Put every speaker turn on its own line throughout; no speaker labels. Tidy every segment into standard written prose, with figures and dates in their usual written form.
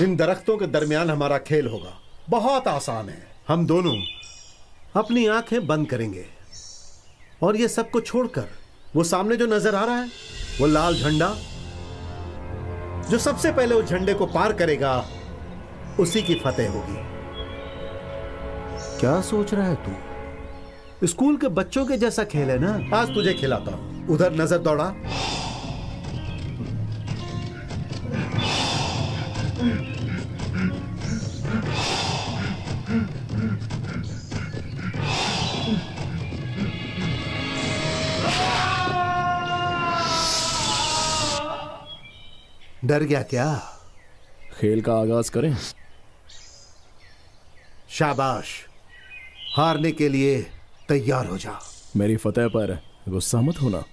इन दरख्तों के दरमियान हमारा खेल होगा। बहुत आसान है। हम दोनों अपनी आंखें बंद करेंगे और ये सब कुछ छोड़कर वो सामने जो नजर आ रहा है वो लाल झंडा, जो सबसे पहले उस झंडे को पार करेगा उसी की फतेह होगी। क्या सोच रहा है तू? स्कूल के बच्चों के जैसा खेल है ना। आज तुझे खिलाता हूं। उधर नजर दौड़ा। डर गया क्या?
खेल का आगाज करें।
शाबाश, हारने के लिए तैयार हो जा।
मेरी फतेह पर गुस्सा मत होना।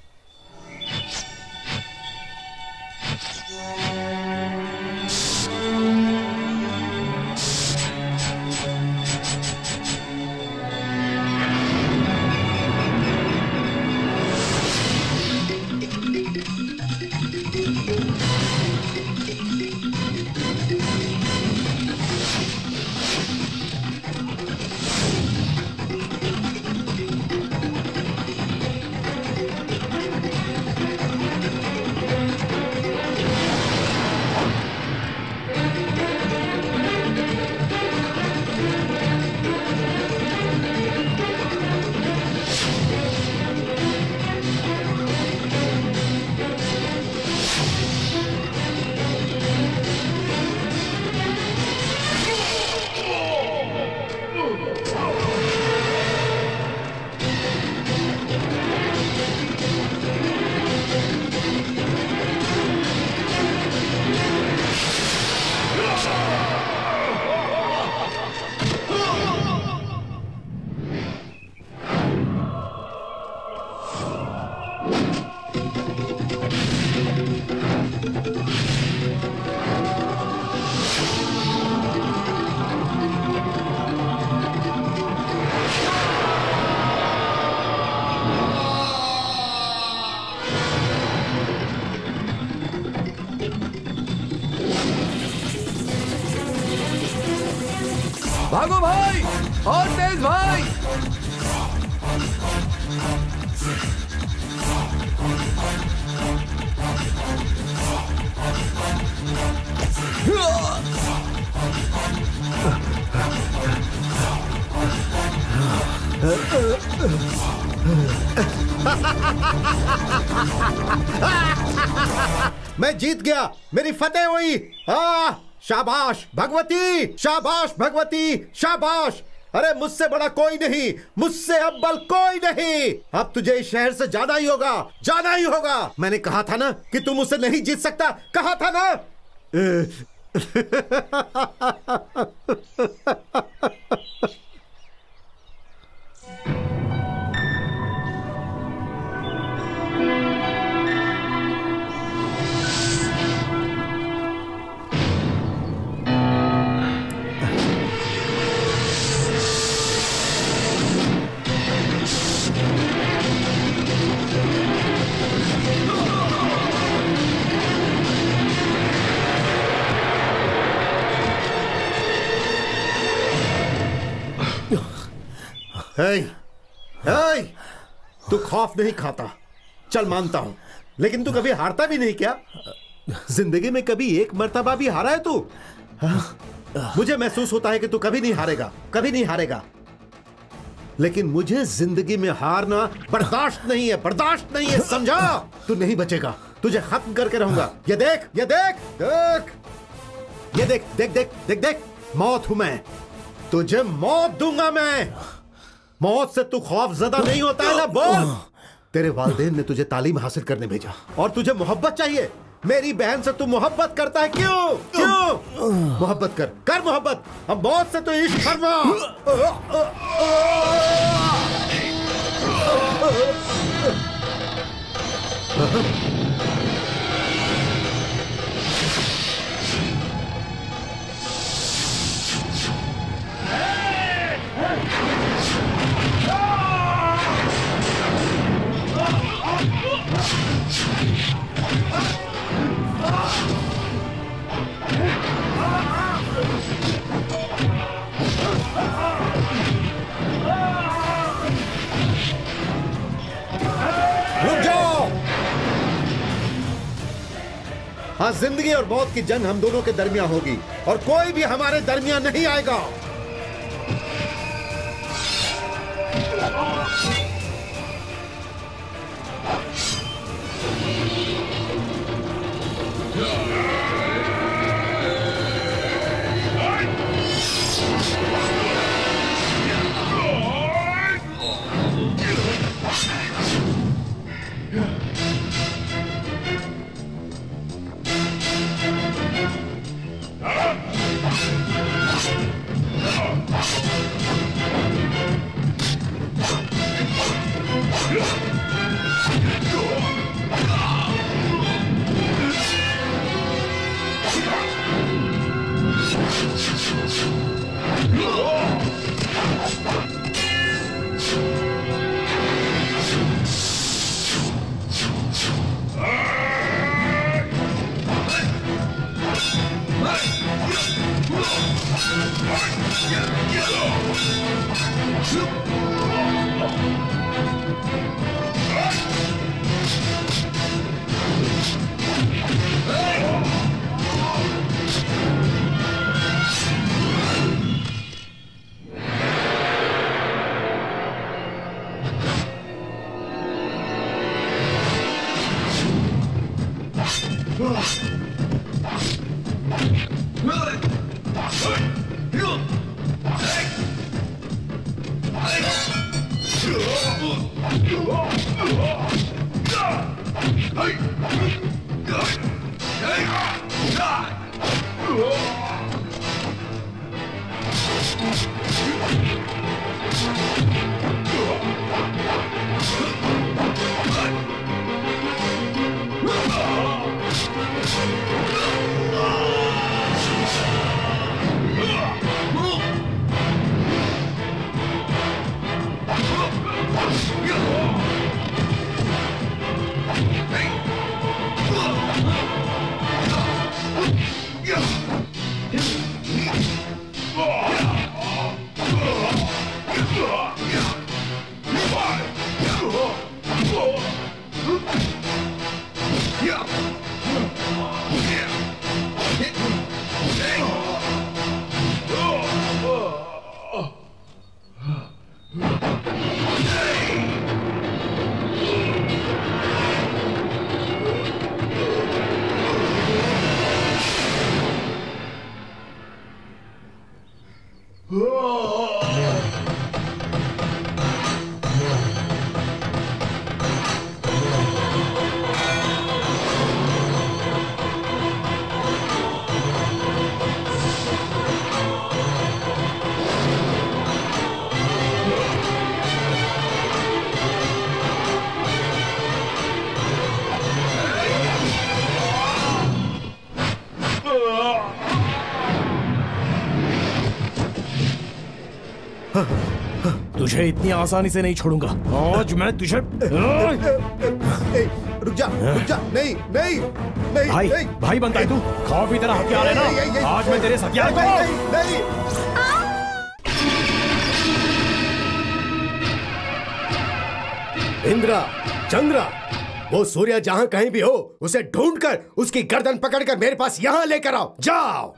भागो भाई, और तेज भाई।
मैं जीत गया, मेरी फतेह हुई। शाबाश भगवती, शाबाश भगवती, शाबाश। अरे मुझसे बड़ा कोई नहीं, मुझसे अव्वल कोई नहीं। अब तुझे इस शहर से जाना ही होगा, जाना ही होगा। मैंने कहा था ना कि तुम मुझसे नहीं जीत सकता, कहा था ना। तू खौफ नहीं खाता, चल मानता हूं, लेकिन तू कभी हारता भी नहीं क्या? जिंदगी में कभी एक मर्तबा भी हारा है तू? मुझे महसूस होता है कि तू कभी नहीं हारेगा, कभी नहीं हारेगा। लेकिन मुझे जिंदगी में हारना बर्दाश्त नहीं है, बर्दाश्त नहीं है, समझा? तू नहीं बचेगा, तुझे खत्म करके रहूंगा। ये देख, ये देख, देख, ये देख, देख, देख, देख, देख, मौत हूं मैं, तुझे मौत दूंगा मैं। मौत से तू खौफजदा नहीं होता है ना? बोल। तेरे वालिदैन ने तुझे तालीम हासिल करने भेजा और तुझे मोहब्बत चाहिए। मेरी बहन से तू मोहब्बत करता है, क्यों? क्यों? मोहब्बत कर, कर मोहब्बत। अब मौत से तो इश्क फरमा। हाँ, जिंदगी और मौत की जंग हम दोनों के दरमियान होगी और कोई भी हमारे दरमियान नहीं आएगा।
तुझे इतनी आसानी से नहीं छोड़ूंगा। आज मैं तुझे
रुक जा, नहीं नहीं नहीं
भाई
नहीं।
भाई बनता है तू, खौफ तरह हथियार है ना। आज मैं तेरे हथियार को
नहीं।
इंद्रा, चंद्रा, वो सूर्य जहां कहीं भी हो उसे ढूंढकर उसकी गर्दन पकड़कर मेरे पास यहां लेकर आओ। जाओ।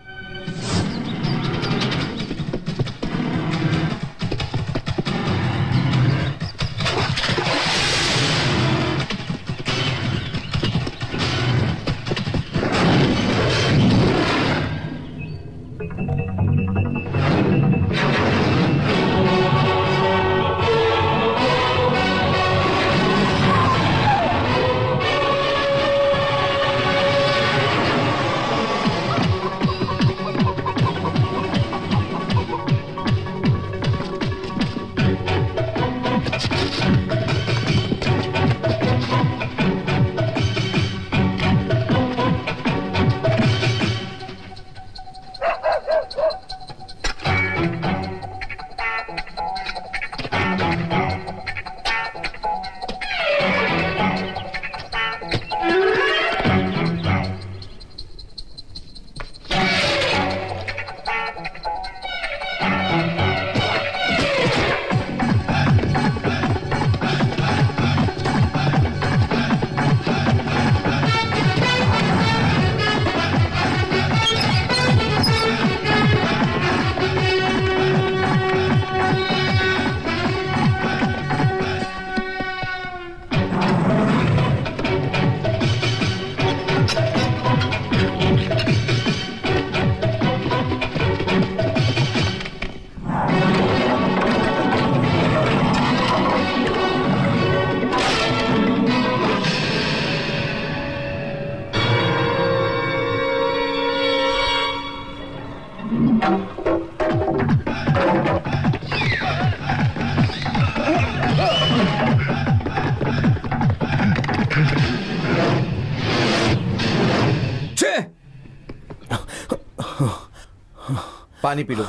पानी पी लो।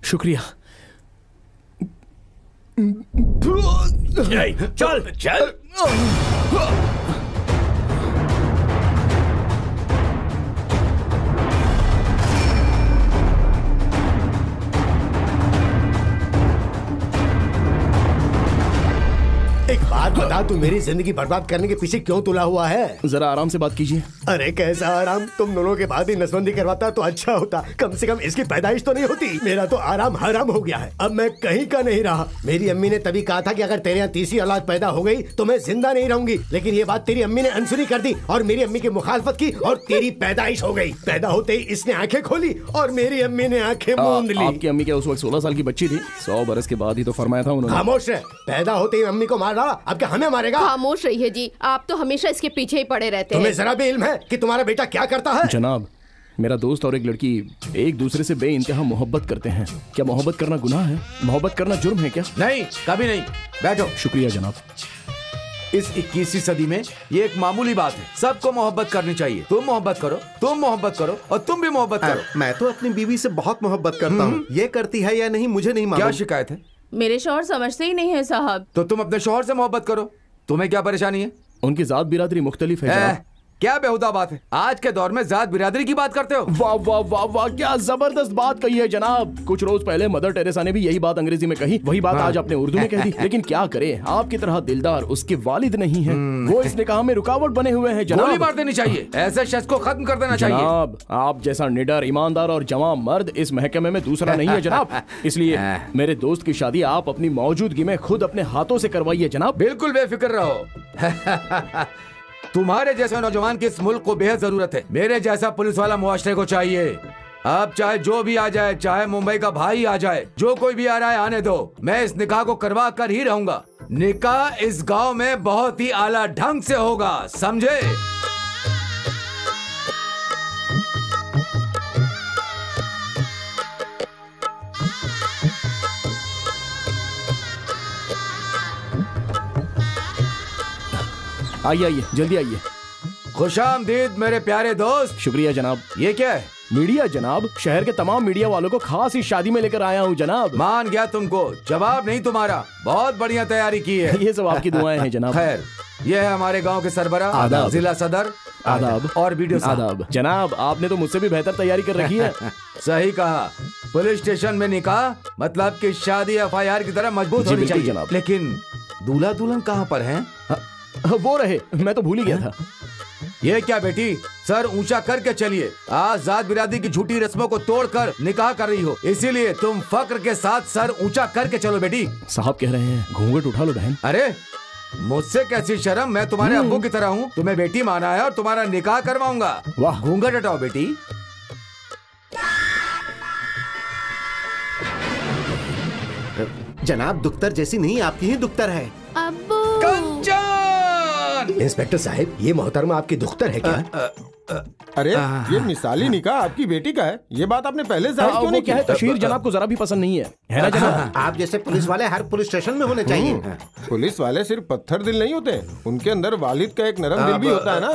शुक्रिया।
चल चल।
एक बात बता, तू मेरी जिंदगी बर्बाद करने के पीछे क्यों तुला हुआ है?
जरा आराम से बात कीजिए।
अरे कैसा आराम? तुम दोनों के बाद ही नसबंदी करवाता तो अच्छा होता। कम से कम इसकी पैदाइश तो नहीं होती। मेरा तो आराम हराम हो गया है। अब मैं कहीं का नहीं रहा। मेरी अम्मी ने तभी कहा था कि अगर तेरे यहाँ तीसरी औलाद पैदा हो गई तो मैं जिंदा नहीं रहूंगी, लेकिन ये बात तेरी अम्मी ने अनसुनी कर दी और मेरी अम्मी की मुखालफत की और तेरी पैदाइश हो गई। पैदा होते ही इसने आंखें खोली और मेरी अम्मी ने आंखें मूंद ली।
आपकी अम्मी क्या उस वक्त 16 साल की बच्ची थी? 100 बरस के बाद ही तो फरमाया था उन्होंने।
खामोश रह। पैदा होते ही अम्मी को मार डाला, अब क्या हमें मारेगा?
खामोश रहिए जी, आप तो हमेशा इसके पीछे ही पड़े रहते हैं।
तुम्हें जरा भी इल्म है कि तुम्हारा बेटा क्या करता है?
जनाब, मेरा दोस्त और एक लड़की एक दूसरे से बेइंतहा मोहब्बत करते हैं। क्या मोहब्बत करना गुनाह है? मोहब्बत करना जुर्म है क्या?
नहीं, कभी नहीं। बैठो।
शुक्रिया जनाब।
इस 21वीं सदी में ये एक मामूली बात है। सबको मोहब्बत करनी चाहिए। तुम मोहब्बत करो, तुम मोहब्बत करो और तुम भी मोहब्बत करो।
मैं तो अपनी बीवी से बहुत मोहब्बत करता हूँ। ये करती है या नहीं मुझे नहीं मालूम।
क्या शिकायत है?
मेरे शौहर समझते ही नहीं है साहब।
तो तुम अपने शौहर से मोहब्बत करो। तुम्हें क्या परेशानी है?
उनकी जात बिरादरी मुख्तलिफ है जनाब।
क्या बेहुदा बात है? आज के दौर में जात बिरादरी की बात करते हो?
वाह वाह वाह वाह, क्या जबरदस्त बात कही है जनाब। कुछ रोज पहले मदर टेरेसा ने भी यही बात अंग्रेजी में कही, वही बात आज आपने उर्दू में कह दी। लेकिन क्या करे, आपकी तरह दिलदार उसके वालिद नहीं है। वो इस निकाह में रुकावट बने हुए हैं जनाब।
गोली मार देनी चाहिए। ऐसे शख्स को खत्म कर देना चाहिए।
जनाब, आप जैसा निडर, ईमानदार और जवां मर्द इस महकमे में दूसरा नहीं है जनाब। इसलिए मेरे दोस्त की शादी आप अपनी मौजूदगी में खुद अपने हाथों से करवाइए जनाब।
बिल्कुल बेफिक्र रहो। तुम्हारे जैसे नौजवान की इस मुल्क को बेहद जरूरत है। मेरे जैसा पुलिस वाला मुआशरे को चाहिए। अब चाहे जो भी आ जाए, चाहे मुंबई का भाई आ जाए, जो कोई भी आ रहा है आने दो। मैं इस निकाह को करवा कर ही रहूंगा। निकाह इस गांव में बहुत ही आला ढंग से होगा, समझे?
आइए आइए, जल्दी आइए।
खुशामदीद मेरे प्यारे दोस्त।
शुक्रिया जनाब।
ये क्या है?
मीडिया जनाब, शहर के तमाम मीडिया वालों को खास इस शादी में लेकर आया हूँ जनाब।
मान गया तुमको, जवाब नहीं तुम्हारा। बहुत बढ़िया तैयारी की है।
ये सब आपकी दुआएं हैं जनाब।
खैर, ये है हमारे गांव के सरबराह,
आदाब।
जिला सदर,
आदाब।
और वीडियो साहब।
आदाब। जनाब, आपने तो मुझसे भी बेहतर तैयारी कर रखी है।
सही कहा। पुलिस स्टेशन में निकाह मतलब कि शादी FIR की तरह मजबूत होनी चाहिए
जनाब।
लेकिन दूल्हा दुल्हन कहाँ पर हैं?
वो रहे, मैं तो भूल ही गया था।
ये क्या बेटी, सर ऊंचा करके चलिए। आज जात बिरादरी की झूठी रस्मों को तोड़कर निकाह कर रही हो, इसीलिए तुम फक्र के साथ सर ऊंचा करके चलो बेटी।
साहब कह रहे हैं घूंघट उठा लो बहन।
अरे मुझसे कैसी शर्म? मैं तुम्हारे अब्बू की तरह हूँ। तुम्हें बेटी माना है और तुम्हारा निकाह करवाऊंगा।
वाह।
घूंघट हटाओ बेटी।
जनाब, दुख्तर जैसी नहीं, आपकी ही दुख्तर है।
अब्बू।
इंस्पेक्टर साहब, ये मोहतरमा आपकी दुख्तर है क्या?
अरे ये मिसाली निकाह आपकी बेटी का है। ये बात आपने पहले जाहिर क्यों नहीं
क्या है,
की?
तशहीर जनाब को जरा भी पसंद नहीं है ना जनाब?
आप जैसे पुलिस वाले हर पुलिस स्टेशन में होने चाहिए।
पुलिस वाले सिर्फ पत्थर दिल नहीं होते, उनके अंदर वालिद का एक नरम दिल भी होता है ना।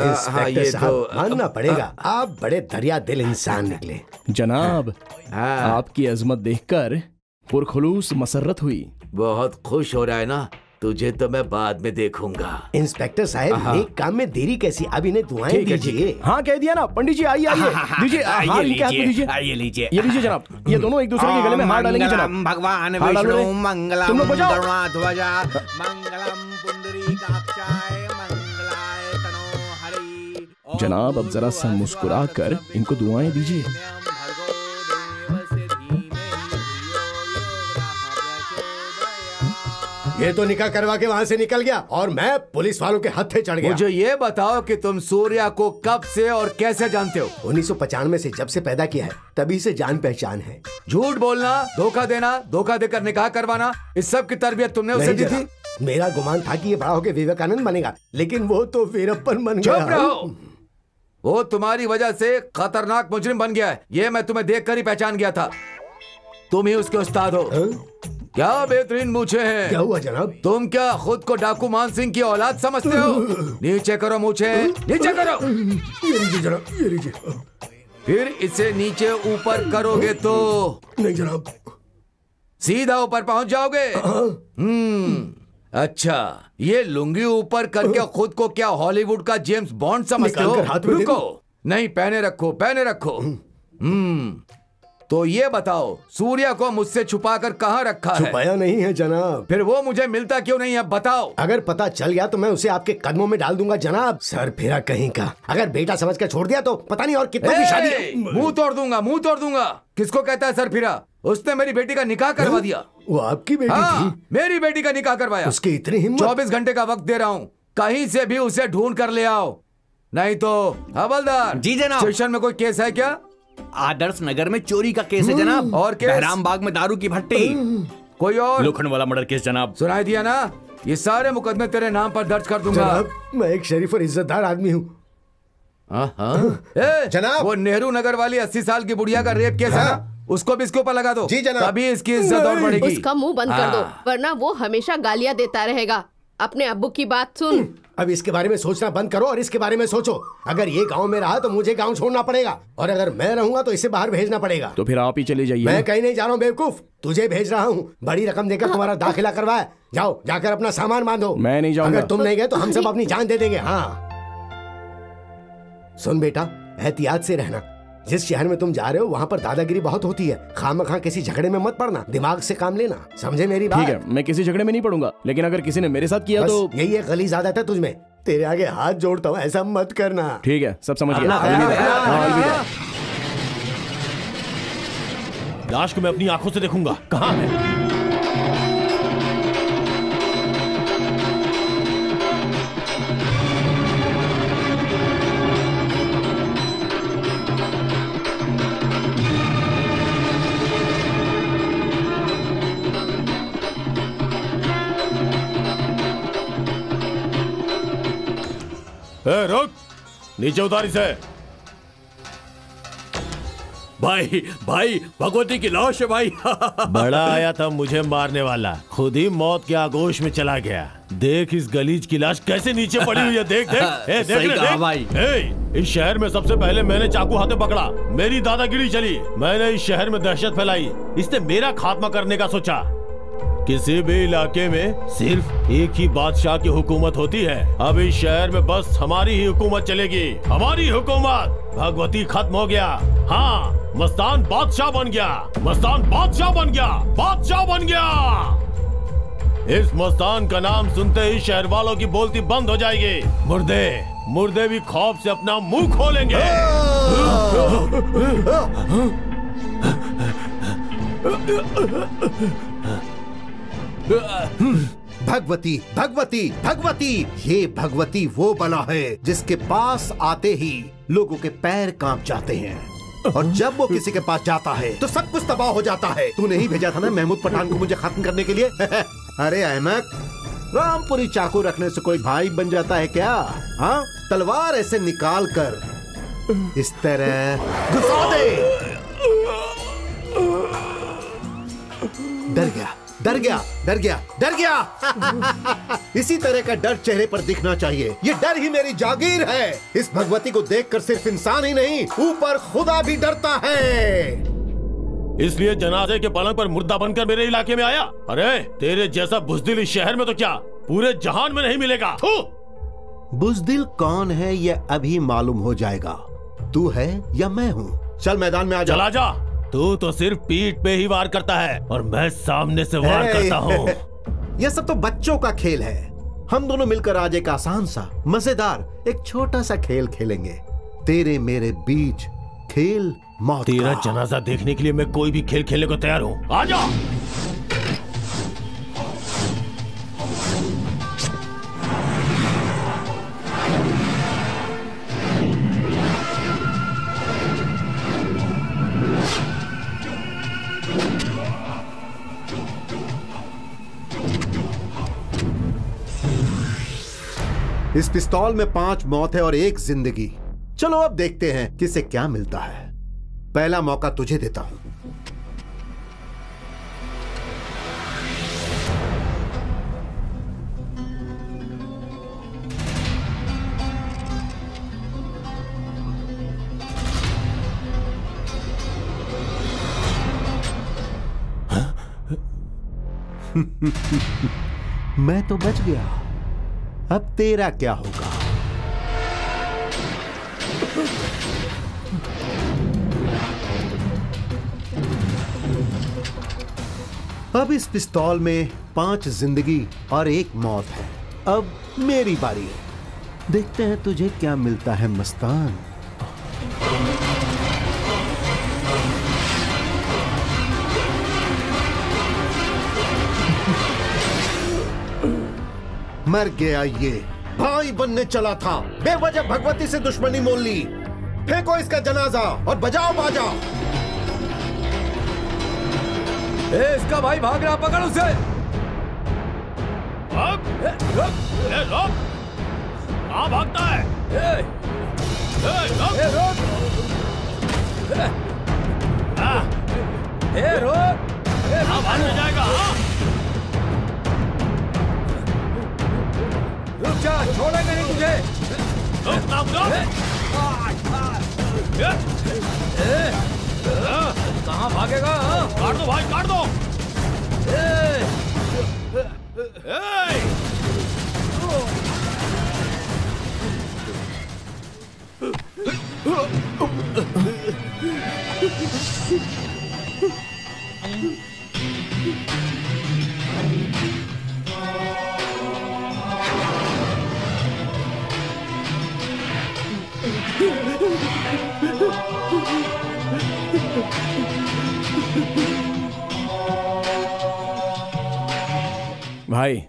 इंस्पेक्टर साहब, मानना पड़ेगा, आप बड़े दरिया दिल इंसान निकले।
जनाब, आपकी अजमत देखकर पुरखुलूस मसरत हुई।
बहुत खुश हो रहा है ना? तुझे तो मैं बाद में देखूंगा।
इंस्पेक्टर साहब, एक काम में देरी कैसी? अब इन्हें दुआएं दीजिए।
हाँ कह दिया ना। पंडित जी आइए आइए, दीजिए हार इनके हाथ में दीजिए।
आइए लीजिए।
ये लीजिए जनाब, ये दोनों एक दूसरे के गले में हार डालेंगे जनाब।
भगवान
हार डालो
विष्णु
रे।
मंगलम
तुम लोग बजाओ।
गरुड़ध्वजा मंगलम पुंडरीकाक्षाय मंगलाय तनो हरि।
जनाब, अब जरा सा मुस्कुरा कर इनको दुआएं दीजिए।
ये तो निकाह करवा के वहाँ से निकल गया और मैं पुलिस वालों के हत्थे चढ़ गया।
मुझे ये बताओ कि तुम सूर्या को कब से और कैसे जानते हो?
1995 से जब से पैदा किया है तभी से जान पहचान है।
झूठ बोलना, धोखा देना, धोखा देकर निकाह करवाना, इस सब की तरबियत तुमने उसे दी थी?
मेरा गुमान था कि ये बड़ा होकर विवेकानंद बनेगा, लेकिन वो तो वीरप्पन बन गया।
चुप रहो। वो तुम्हारी वजह से खतरनाक मुजरिम बन गया है। ये मैं तुम्हें देखकर ही पहचान गया था। तुम ही उसके उस्ताद हो। क्या बेहतरीन मूछे हैं।
क्या हुआ जनाब?
तुम क्या खुद को डाकू मान सिंह की औलाद समझते हो? नीचे करो मूछे, नीचे करो।
ये लीजिए जनाब, ये लीजिए।
फिर इसे नीचे ऊपर करोगे तो
नहीं जनाब।
सीधा ऊपर पहुंच जाओगे। अच्छा, ये लुंगी ऊपर करके खुद को क्या हॉलीवुड का जेम्स बॉन्ड समझते हो?
निकाल कर हाथ में दे
रुको,
दो।
नहीं, पहने रखो, पहने रखो। तो ये बताओ, सूर्या को मुझसे छुपाकर कहाँ रखा है?
छुपाया नहीं है जनाब।
फिर वो मुझे मिलता क्यों नहीं है, बताओ।
अगर पता चल गया तो मैं उसे आपके कदमों में डाल दूंगा जनाब। सर फिरा कहीं का। अगर बेटा समझ कर छोड़ दिया तो पता नहीं और कितनों की शादी।
मुंह तोड़ दूंगा, मुंह तोड़ दूंगा। किसको कहता है सर फिरा? उसने मेरी बेटी का निकाह करवा दिया।
वो आपकी बेटी
हाँ,
थी?
मेरी बेटी का निकाह करवाया।
उसकी इतनी हिम्मत?
24 घंटे का वक्त दे रहा हूँ, कहीं से भी उसे ढूंढ कर ले आओ, नहीं तो। हवलदार
जी जनाब।
स्टेशन में कोई केस है क्या?
आदर्श नगर में चोरी का केस है जनाब।
और केस?
बहराम बाग में दारू की भट्टी।
कोई और?
लोखंड वाला मर्डर केस जनाब।
सुनाई दिया ना? ये सारे मुकदमे तेरे नाम पर दर्ज कर दूंगा।
जनाब मैं एक शरीफ और इज्जतदार आदमी हूँ।
जनाब।
वो नेहरू नगर वाली 80 साल की बुढ़िया का रेप केस है ना, उसको भी इसके ऊपर लगा दो।
जी जनाब।
तभी इसकी इज्जत और बढ़ेगी।
उसका मुंह बंद कर दो,
हाँ।
वरना वो हमेशा गालियां देता रहेगा। अपने अब्बू की बात सुन।
अब इसके बारे में सोचना बंद करो और इसके बारे में सोचो। अगर ये गांव में रहा तो मुझे गांव छोड़ना पड़ेगा, और अगर मैं रहूंगा तो इसे बाहर भेजना पड़ेगा।
तो फिर आप ही चले जाइए।
मैं कहीं नहीं जा रहा हूँ बेवकूफ, तुझे भेज रहा हूँ। बड़ी रकम देकर तुम्हारा दाखिला करवाया। जाओ, जाकर अपना सामान बांधो।
मैं नहीं जाऊंगा।
अगर तुम नहीं गए तो हम सब अपनी जान दे देंगे। हाँ सुन बेटा, एहतियात से रहना। जिस शहर में तुम जा रहे हो वहाँ पर दादागिरी बहुत होती है। खामखा किसी झगड़े में मत पड़ना, दिमाग से काम लेना, समझे मेरी बात?
ठीक है, मैं किसी झगड़े में नहीं पड़ूंगा, लेकिन अगर किसी ने मेरे साथ किया
बस
तो
यही एक गलीज आदत है तुझमें। तेरे आगे हाथ जोड़ता हूँ, ऐसा मत करना।
ठीक है, सब समझ गया।
अपना ख्याल
अलविदा।
रखना।
हाँ, अलविदा।
लाश को मैं अपनी आंखों से देखूंगा। कहाँ है? रुक, नीचे उतार इसे।
भाई भाई, भगवती की लाश है भाई।
बड़ा आया था मुझे मारने वाला, खुद ही मौत के आगोश में चला गया। देख इस गलीज की लाश कैसे नीचे पड़ी हुई है। देख देख, देख
सही
रे,
कहा
देख।
भाई।
इस शहर में सबसे पहले मैंने चाकू हाथे पकड़ा, मेरी दादागिरी चली, मैंने इस शहर में दहशत फैलाई, इसने मेरा खात्मा करने का सोचा। किसी भी इलाके में सिर्फ एक ही बादशाह की हुकूमत होती है। अब इस शहर में बस हमारी ही हुकूमत चलेगी, हमारी हुकूमत। भगवती खत्म हो गया। हाँ, मस्तान बादशाह बन गया, मस्तान बादशाह बन गया, बादशाह बन गया। इस मस्तान का नाम सुनते ही शहर वालों की बोलती बंद हो जाएगी। मुर्दे मुर्दे भी खौफ से अपना मुंह खोलेंगे।
भगवती भगवती भगवती, ये भगवती वो बला है जिसके पास आते ही लोगों के पैर कांप जाते हैं, और जब वो किसी के पास जाता है तो सब कुछ तबाह हो जाता है। तूने ही भेजा था ना महमूद पठान को मुझे खत्म करने के लिए? अरे अहमद, रामपुरी चाकू रखने से कोई भाई बन जाता है क्या? हाँ, तलवार ऐसे निकाल कर इस तरह घुसा दे। डर गया, डर गया, डर गया, डर गया। इसी तरह का डर चेहरे पर दिखना चाहिए। ये डर ही मेरी जागीर है। इस भगवती को देखकर सिर्फ इंसान ही नहीं, ऊपर खुदा भी डरता है।
इसलिए जनाजे के पलंग पर मुर्दा बनकर मेरे इलाके में आया? अरे तेरे जैसा बुज़दिल इस शहर में तो क्या पूरे जहान में नहीं मिलेगा।
बुज़दिल कौन है ये अभी मालूम हो जाएगा। तू है या मैं हूँ? चल मैदान में आ जा।
चला जा। तू तो सिर्फ पीठ पे ही वार करता है और मैं सामने से वार करता हूँ।
यह सब तो बच्चों का खेल है। हम दोनों मिलकर आज एक आसान सा मजेदार एक छोटा सा खेल खेलेंगे। तेरे मेरे बीच खेल मौत
तेरा
का।
जनाजा देखने के लिए मैं कोई भी खेल खेलने को तैयार हूँ। आजा।
इस पिस्तौल में 5 मौत है और 1 जिंदगी। चलो अब देखते हैं किसे क्या मिलता है। पहला मौका तुझे देता हूं। मैं तो बच गया, अब तेरा क्या होगा? अब इस पिस्तौल में 5 जिंदगी और 1 मौत है। अब मेरी बारी है। देखते हैं तुझे क्या मिलता है मस्तान। मर गया ये। भाई बनने चला था, बेवजह भगवती से दुश्मनी मोल ली। फेंको इसका जनाजा और बजाओ बाजा।
इसका भाई भाग रहा, पकड़ उसे।
रोक। कहाँ भागता है?
रोक।
भागने जाएगा?
रुक जा, छोड़ेंगे नहीं तुझे। कहाँ भागेगा?
काट दो भाई, काट दो।
भाई,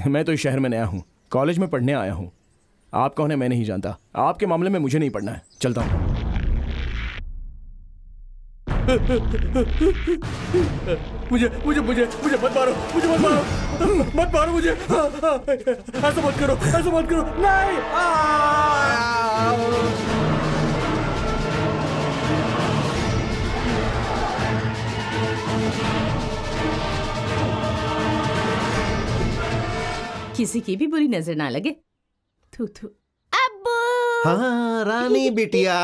मैं तो इस शहर में नया हूँ, कॉलेज में पढ़ने आया हूँ। आप कौन है मैं नहीं जानता। आपके मामले में मुझे नहीं पढ़ना है, चलता हूँ। मुझे मुझे मुझे मुझे मत मारो, मुझे मत मारो, मत मारो मुझे। ऐसा मत करो, ऐसा मत करो, नहीं।
किसी की भी बुरी नजर ना लगे। थू थू। अब्बू।
हाँ रानी बिटिया।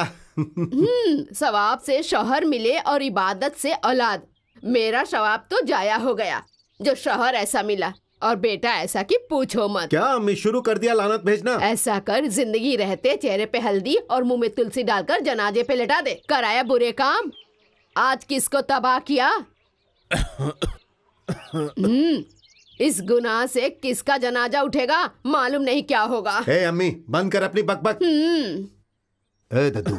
सवाब से शौहर मिले और इबादत से औलाद। मेरा सवाब तो जाया हो गया, जो शौहर ऐसा मिला और बेटा ऐसा कि पूछो मत।
क्या अम्मी शुरू कर दिया लानत भेजना?
ऐसा कर, जिंदगी रहते चेहरे पे हल्दी और मुंह में तुलसी डालकर जनाजे पे लटा दे। कराया बुरे काम, आज किसको तबाह किया? इस गुनाह से किसका जनाजा उठेगा मालूम नहीं क्या होगा।
ए अम्मी, बंद कर अपनी बकबक। ए दद्दू,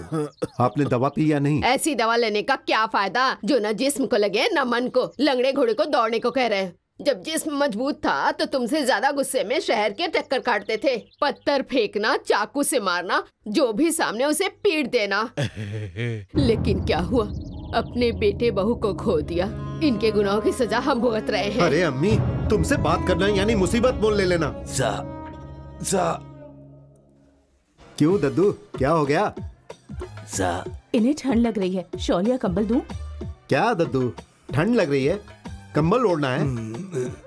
आपने दवा पी या नहीं?
ऐसी दवा लेने का क्या फायदा जो न जिस्म को लगे न मन को। लंगड़े घोड़े को दौड़ने को कह रहे। जब जिस्म मजबूत था तो तुमसे ज्यादा गुस्से में शहर के टक्कर काटते थे। पत्थर फेंकना, चाकू से मारना, जो भी सामने उसे पीट देना। लेकिन क्या हुआ, अपने बेटे बहू को खो दिया। इनके गुनाहों की सजा हम भुगत रहे हैं।
अरे अम्मी, तुमसे बात करना यानी मुसीबत मोल ले लेना। क्यों दद्दू, क्या हो गया?
इन्हें ठंड लग रही है, शौल या कंबल दूं?
क्या दद्दू, ठंड लग रही है, कंबल ओढ़ना है?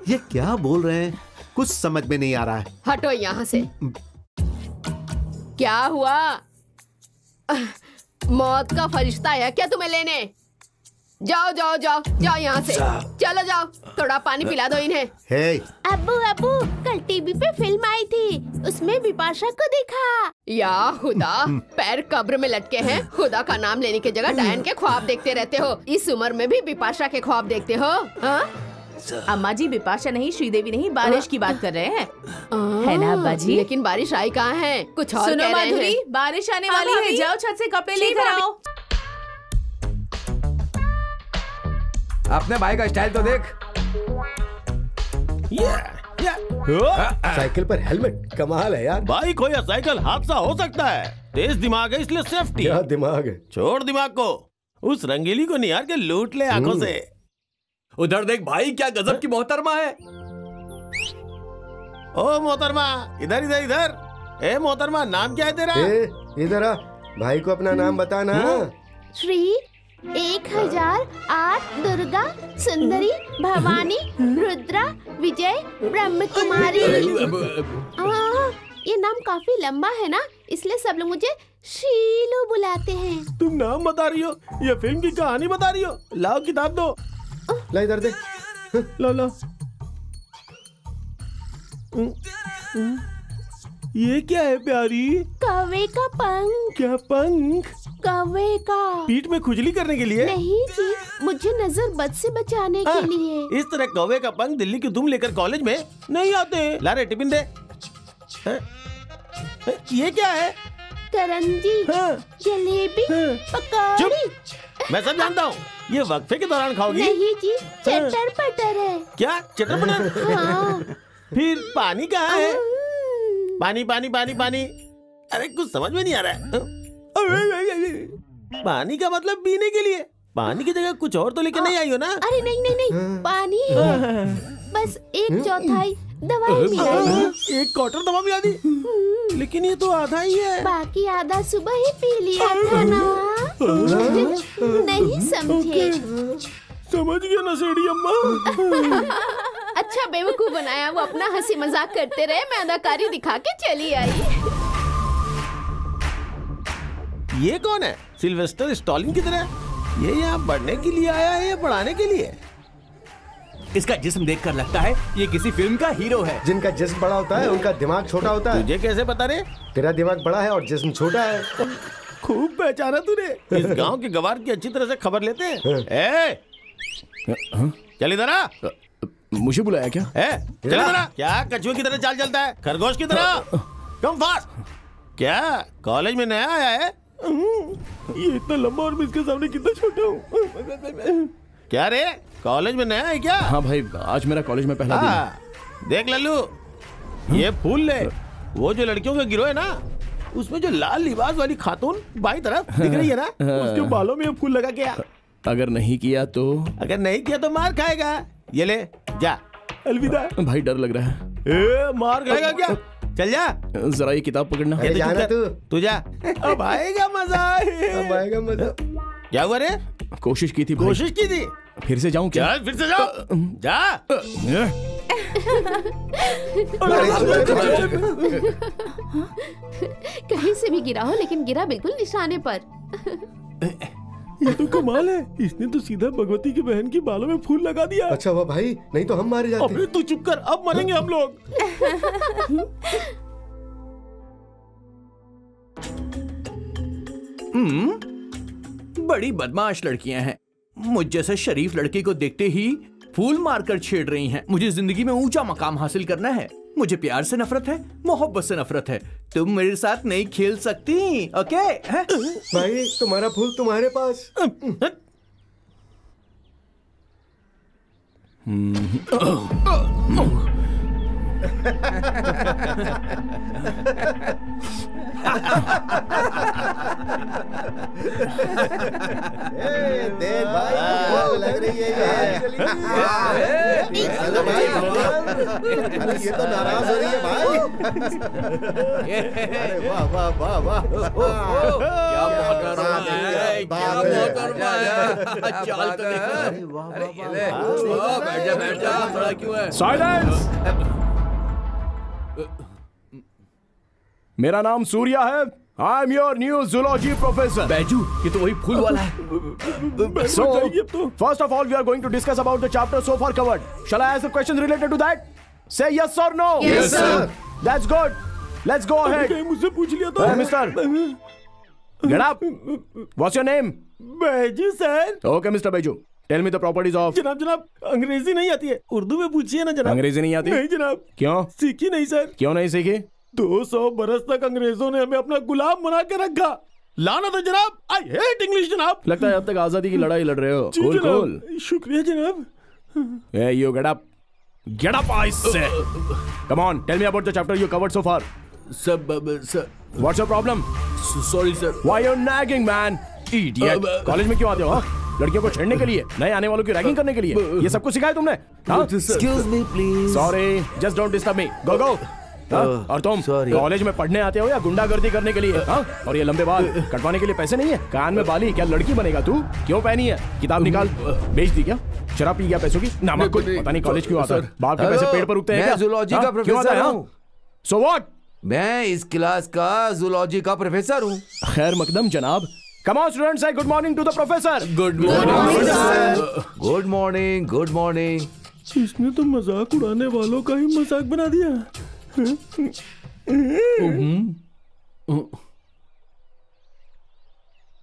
ये क्या बोल रहे हैं, कुछ समझ में नहीं आ रहा है।
हटो यहाँ से। क्या हुआ? मौत का फरिश्ता है क्या तुम्हें लेने? जाओ जाओ जाओ जाओ यहाँ से, चलो जाओ। थोड़ा पानी पिला दो इन्हें।
हे
अब्बू अब्बू, कल टीवी पे फिल्म आई थी, उसमें बिपाशा को देखा।
या खुदा, पैर कब्र में लटके हैं। खुदा का नाम लेने की जगह डायन के ख्वाब देखते रहते हो। इस उम्र में भी बिपाशा के ख्वाब देखते हो?
अम्मा जी, बिपाशा नहीं, श्रीदेवी नहीं, बारिश की बात कर रहे हैं, है ना अब्बा जी?
लेकिन बारिश आई कहाँ है? कुछ और
सुनो
कह रहे
माधुरी,
हैं।
बारिश आने वाली है, जाओ छत से कपड़े लेकर आओ।
अपने भाई का स्टाइल तो देख।
साइकिल पर हेलमेट, कमाल है यार।
बाइक हो या साइकिल, हादसा हो सकता है। तेज दिमाग है इसलिए सेफ्टी।
क्या दिमाग है?
छोड़ दिमाग को, उस रंगीली को निहार के लूट ले आंखों से।
उधर देख भाई, क्या गजब की मोहतरमा है।
ओ मोहतरमा, इधर इधर इधर। ए मोहतरमा, नाम क्या है तेरा?
इधर आ, भाई को अपना नाम बताना।
श्री 1008 दुर्गा सुंदरी भवानी रुद्रा विजय ब्रह्म कुमारी। ये नाम काफी लंबा है ना, इसलिए सब लोग मुझे शीलू बुलाते हैं।
तुम नाम बता रही हो या फिल्म की कहानी बता रही हो? लाओ किताब दो।
ला इधर दे।
लो लो। ये क्या है प्यारी?
कौवे का पंख।
क्या पंख?
कौवे का।
पीठ में खुजली करने के लिए?
नहीं जी, मुझे नजर बद से बचाने के लिए।
इस तरह कौवे का पंख दिल्ली की दुम लेकर कॉलेज में नहीं आते। ला रे टिफिन दे। ये क्या है?
करंजी, जलेबी, पकौड़ी।
मैं सब जानता हूँ। ये वक्फे के दौरान खाओगी?
नहीं जी, चटर पटर है।
क्या चटर पटर?
हाँ।
फिर पानी कहाँ है? पानी पानी पानी पानी। अरे कुछ समझ में नहीं आ रहा है। पानी का मतलब पीने के लिए। पानी की जगह कुछ और तो लेके नहीं आई हो ना?
अरे नहीं नहीं नहीं, पानी है। बस 1/4 दवाई मिलाई।
1/4 दवा भी आधी? लेकिन ये तो आधा ही है।
बाकी आधा सुबह ही पी लिया था ना। नहीं समझे?
समझ गया ना सेठी अम्मा।
अच्छा बेवकूफ बनाया। वो अपना हंसी मजाक करते रहे, मैं अदाकारी दिखा के चली आई।
ये कौन है? सिल्वेस्टर स्टॉलिन की तरह? ये यहाँ पढ़ने के लिए आया है या पढ़ाने के लिए?
इसका जिस्म देखकर लगता है ये किसी फिल्म का हीरो है।
जिनका जिस्म बड़ा होता है उनका दिमाग छोटा होता है।
तुझे कैसे पता रे?
तेरा दिमाग बड़ा है और जिस्म छोटा है।
खूब पहचाना तूने। इस गांव के गवार की अच्छी तरह से खबर लेते हैं। चल इधर आ।
मुझे बुलाया क्या?
चल इधर आ। क्या कछुए की तरह चाल चलता है? खरगोश की तरह। Come fast. क्या कॉलेज में नया आया है? ये इतना लंबा और मैं इसके सामने कितना छोटा हूँ। क्या रे, कॉलेज में नया है क्या?
हाँ भाई, आज मेरा कॉलेज में पहला दिन है।
देख लल्लू, ये फूल ले। वो जो लड़कियों का गिरोह है ना, उसमें जो लाल लिबास वाली खातून बाई तरफ दिख रही है ना, उसके बालों में ये फूल लगा क्या?
अगर नहीं किया तो?
अगर नहीं किया तो मार खाएगा। ये ले जा। अलविदा।
भाई डर लग रहा है।
मार खाएगा क्या? चल जा।
जरा ये किताब पकड़ना।
जाना
तू जा। अब आएगा मजा।
अब आएगा मजा।
क्या हुआ रे?
कोशिश की थी भाई।
कोशिश की थी?
फिर से जाऊं क्या?
फिर से जाओ। जा।
कहीं से भी गिरा हो, लेकिन गिरा बिल्कुल निशाने पर।
ये तो कमाल है। इसने तो सीधा भगवती की बहन की बालों में फूल लगा दिया।
अच्छा हुआ भाई, नहीं तो हम मारे जाते।
अबे तू चुप कर, अब मरेंगे हम लोग।
बड़ी बदमाश लड़कियां हैं। मुझ जैसे शरीफ लड़के को देखते ही फूल मारकर छेड़ रही हैं। मुझे जिंदगी में ऊंचा मकाम हासिल करना है। मुझे प्यार से नफरत है, मोहब्बत से नफरत है। तुम मेरे साथ नहीं खेल सकती, ओके?
भाई तुम्हारा फूल तुम्हारे पास।
देख भाई लग रही है। अरे ये तो नाराज हो रही है भाई। अरे वाह वाह वाह वाह।
क्या मोहतरमा है, क्या मोहतरमा है। चाल तो देखो। बैठ जा, बड़ा क्यों है?
साइलेंस। मेरा नाम सूर्या है। I am your new zoology professor.
Baiju, ये तो वही फूल वाला है।
So, first of all, we are going to discuss about the chapter so far covered. Shall I ask the questions related to that? Say yes or no.
Yes, sir.
That's good. Let's go ahead.
मुझसे पूछ लिया तो।
Mister, get up. What's your name?
Baiju sir.
Okay, Mr. Baiju. Tell me the properties of.
जनाब, अंग्रेजी नहीं आती है, उर्दू में पूछिए ना जनाब।
अंग्रेजी नहीं आती?
नहीं जनाब।
क्यों?
सीखी नहीं सर।
क्यों नहीं सीखी?
200 बरस तक अंग्रेजों ने हमें अपना गुलाम बना के रखा। लानत है जनाब। आई हेट इंग्लिश जनाब।
लगता है अब तक आजादी की लड़ाई लड़ रहे हो।
जी
Cool.
शुक्रिया जनाब।
Hey, you get up. Get up, I say. Come on, tell me about the chapter you covered so far.
Sir,
What's your problem?
Sorry sir.
Why you're nagging, man? Idiot. College में क्यों आते हो? हाँ? लड़कियों को छेड़ने के लिए, नए आने वालों की रैगिंग करने के लिए। ये सब कुछ सिखाया तुमने?
Excuse me, please.
Sorry, just don't disturb me. Go go. और तुम कॉलेज में पढ़ने आते हो या गुंडागर्दी करने के लिए? और ये लंबे बाल कटवाने के लिए पैसे नहीं है? कान में बाली, क्या लड़की बनेगा तू? क्यों पहनी है? किताब निकाल। बेच दी क्या? शराब पी गया पैसों की? नामक कुछ पता नहीं कॉलेज क्यों आता है। बाप के पैसे पेट पर उगते हैं क्या?
मैं जूलॉजी का प्रोफेसर हूँ।
So what?
मैं इस क्लास का जूलॉजी का प्रोफेसर हूँ।
खैर मकदम जनाब। Come on students, say good morning to the professor.
Good morning, sir.
Good morning, good morning.
इसने तो मजाक उड़ाने वालों का ही मजाक बना दिया।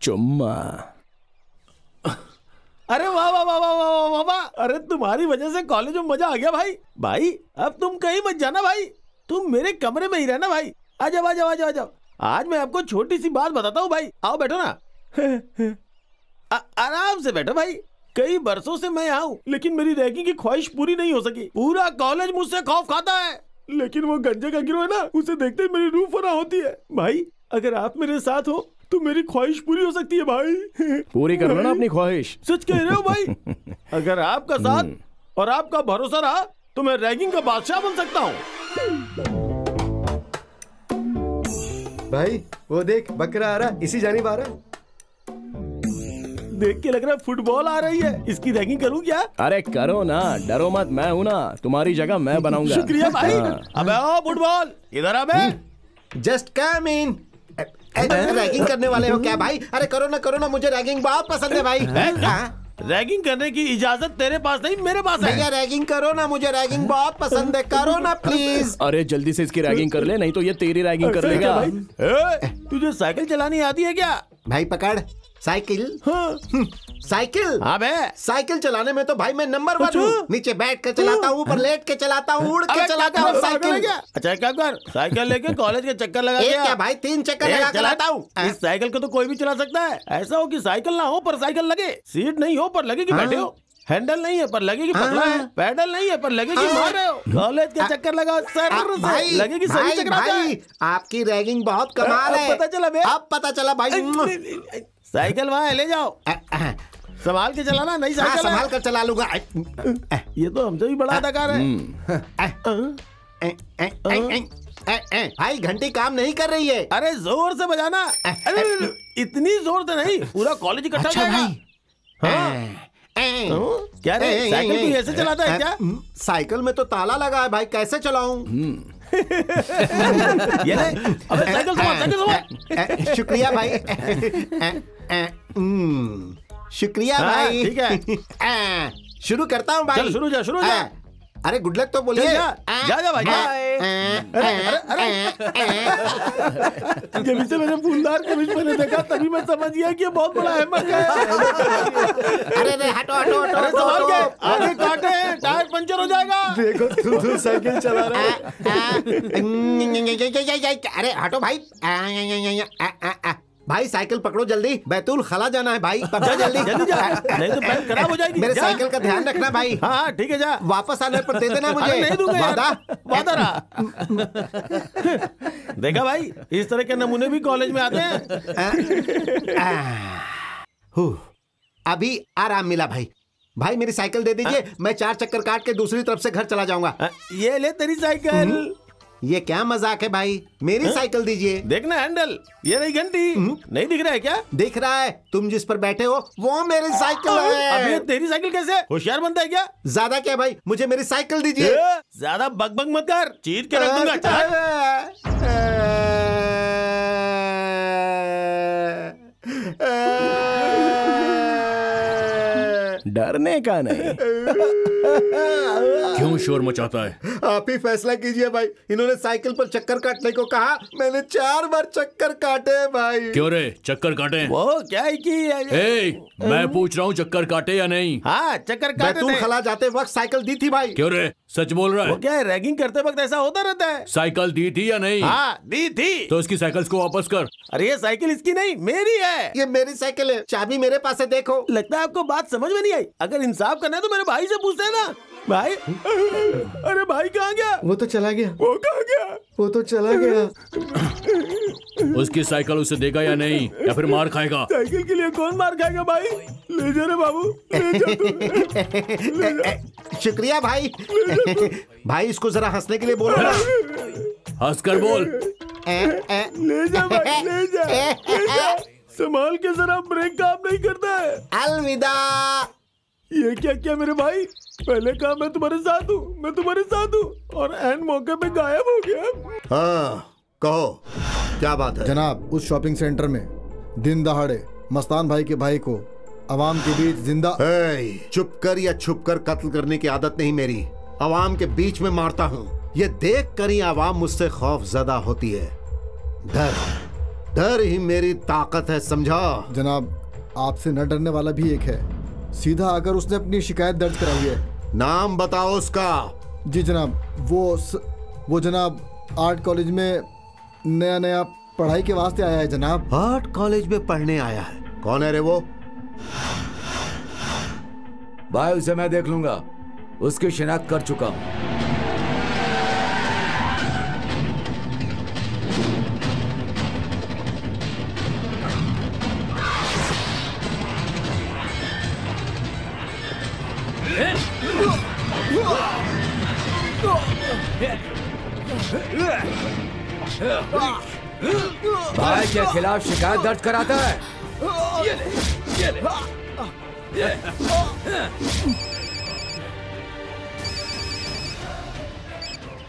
चुम्मा।
अरे वाह वाह वाह वाह वाह वाह वाह! अरे तुम्हारी वजह से कॉलेज में मजा आ गया भाई। भाई अब तुम कहीं मत जाना भाई, तुम मेरे कमरे में ही रहना भाई। आ जाओ आ जाओ आ जाओ आ जाओ। आज मैं आपको छोटी सी बात बताता हूँ भाई। आओ बैठो ना। आराम से बैठो भाई। कई बरसों से मैं यहाँ हूँ, लेकिन मेरी रैगिंग की ख्वाहिश पूरी नहीं हो सकी। पूरा कॉलेज मुझसे खौफ खाता है, लेकिन वो गंजे का गिरोह है ना, उसे देखते ही मेरी रूह फना होती है। भाई अगर आप मेरे साथ हो तो मेरी ख्वाहिश पूरी हो सकती है भाई।
पूरी कर लो ना अपनी ख्वाहिश।
सच कह रहे हो भाई। अगर आपका साथ और आपका भरोसा रहा तो मैं रैगिंग का बादशाह बन सकता हूँ।
भाई वो देख, बकरा आ रहा, इसी जानिब आ रहा।
देख के लग रहा है फुटबॉल आ रही है। इसकी रैगिंग करूँ क्या?
अरे करो ना, डरो मत, मैं हूँ ना, तुम्हारी जगह मैं बनाऊंगा।
शुक्रिया भाई। अबे ओ फुटबॉल इधर आ बे।
जस्ट कम इन। रैगिंग करने वाले हो क्या भाई? अरे करो ना, मुझे रैगिंग बहुत पसंद है भाई।
रैगिंग करने की इजाजत तेरे पास नहीं, मेरे पास है।
भैया रैगिंग करो ना, मुझे रैगिंग बहुत पसंद है, करो ना प्लीज।
अरे जल्दी से इसकी रैगिंग कर ले, नहीं तो ये तेरी रैगिंग कर लेगा।
तुझे साइकिल चलानी आती है क्या?
भाई पकड़ साइकिल। हाँ। साइकिल? हाँ बे, साइकिल चलाने में तो भाई मैं नंबर 1 हूँ। नीचे बैठ कर चलाता हूँ, ऊपर लेट के चलाता हूँ, उड़ के चलाता हूँ साइकिल।
अच्छा क्या कर, साइकिल लेके कॉलेज के चक्कर लगा
क्या भाई? 3 चक्कर लगा चलाता हूँ।
इस साइकिल को तो कोई भी चला सकता है। ऐसा हो कि साइकिल ना हो पर साइकिल लगे, सीट नहीं हो पर लगे कि बैठे हो, हैंडल नहीं है पर लगे कि पकड़ा है, पैडल नहीं है पर लगे कि मार रहे हो, कॉलेज के चक्कर लगा सर
भाई,
लगे कि सही चक्कर
भाई आपकी रैगिंग बहुत कमाल है।
पता चला बे?
अब पता चला भाई।
साइकिल वहाँ ले जाओ, संभाल के चलाना। नहीं साइकिल
संभाल कर चला लूंगा।
ये तो हमसे भी बड़ा अदाकार है।
भाई घंटी काम नहीं कर रही है।
अरे जोर से बजाना। अरे इतनी जोर से नहीं, पूरा कॉलेज इकट्ठा जाएगा। क्या रे, साइकिल तू ऐसे चलाता है क्या?
साइकिल में तो ताला लगा है भाई, कैसे चलाऊं?
ये ले, अबे साइकिल संभाल।
शुक्रिया भाई। शुक्रिया भाई।
ठीक है,
शुरू करता हूँ भाई।
चल शुरू जा।
अरे गुड लक तो बोलिए।
जा भाई। जब इसे मैंने फूलदार कमीज पहने देखा तभी मैं समझ गया कि ये बहुत बड़ा अहमक है।
अरे हटो।
अरे संभाल के, आगे काटे टायर पंचर हो जाएगा।
देखो तू साइकिल चला रहा है।
अरे हटो भाई। भाई साइकिल पकड़ो जल्दी, बैतूल खला जाना है भाई। पकड़ो जल्दी
जा, नहीं तो पैर खराब हो जाएगी।
मेरे साइकिल का ध्यान रखना भाई।
हाँ ठीक है, जा।
वापस आने पर दे देना मुझे।
नहीं दूंगा यार। वादा रहा। देखा भाई, इस तरह के नमूने भी कॉलेज में आते हैं।
अभी आराम मिला भाई। भाई मेरी साइकिल दे दीजिए, मैं 4 चक्कर काट के दूसरी तरफ से घर चला जाऊंगा।
ये ले तेरी साइकिल।
ये क्या मजाक है भाई? मेरी साइकिल दीजिए।
देखना हैंडल, ये रही घंटी। नहीं दिख रहा है क्या?
दिख रहा है, तुम जिस पर बैठे हो वो मेरी साइकिल है।
अबे तेरी साइकिल कैसे? होशियार बनता है क्या?
ज्यादा क्या भाई, मुझे मेरी साइकिल दीजिए।
ज्यादा बकबक मत कर, चीर के रख दूंगा।
डरने का नहीं।
क्यों शोर मचाता है?
आप ही फैसला कीजिए भाई। इन्होंने साइकिल पर चक्कर काटने को कहा, मैंने 4 बार चक्कर काटे भाई।
क्यों रे, चक्कर काटे?
वो क्या है कि
मैं पूछ रहा हूँ चक्कर काटे या नहीं?
हाँ चक्कर काटे।
बैतूल खला जाते वक्त साइकिल दी थी भाई।
क्यों रे, सच बोल रहा है?
वो क्या है, रैगिंग करते वक्त ऐसा होता रहता है।
साइकिल दी थी या नहीं?
हाँ दी थी।
तो इसकी साइकिल को वापस कर।
अरे ये साइकिल इसकी नहीं, मेरी है।
ये मेरी साइकिल है, चाबी मेरे पास है, देखो।
लगता है आपको बात समझ में नहीं आई। अगर इंसाफ करना है तो मेरे भाई से पूछते हैं ना। भाई, अरे भाई कहाँ गया?
वो तो चला गया।
वो कहाँ गया?
वो तो चला गया।
उसकी साइकिल उसे देगा या नहीं, या फिर मार खाएगा?
साइकिल के लिए कौन मार खाएगा भाई? ले जा रे बाबू, ले जा।
शुक्रिया भाई। भाई इसको जरा हंसने के लिए बोलो ना।
हंस कर बोल।
ले जा भाई, ले जा। संभाल के, जरा ब्रेक काम नहीं करता है।
अलविदा।
ये क्या क्या मेरे भाई, पहले कहा मैं तुम्हारे साथ हूँ, मैं तुम्हारे साथ हूँ, और एंड मौके पे गायब हो गया।
हाँ कहो, क्या बात है?
जनाब, उस शॉपिंग सेंटर में दिन दहाड़े मस्तान भाई के भाई को आवाम के बीच जिंदा।
चुप कर या छुप कर कत्ल करने की आदत नहीं मेरी। आवाम के बीच में मारता हूँ। ये देख कर ही आवाम मुझसे खौफजदा होती है। डर ही मेरी ताकत है, समझा?
जनाब, आपसे न डरने वाला भी एक है। सीधा आकर उसने अपनी शिकायत दर्ज कराई है।
नाम बताओ उसका।
जी जनाब, वो जनाब आर्ट कॉलेज में नया पढ़ाई के वास्ते आया है जनाब।
आर्ट कॉलेज में पढ़ने आया है? कौन है रे वो?
भाई उसे मैं देख लूंगा, उसकी शिनाख्त कर चुका हूं। भाई के खिलाफ शिकायत दर्ज कराता है।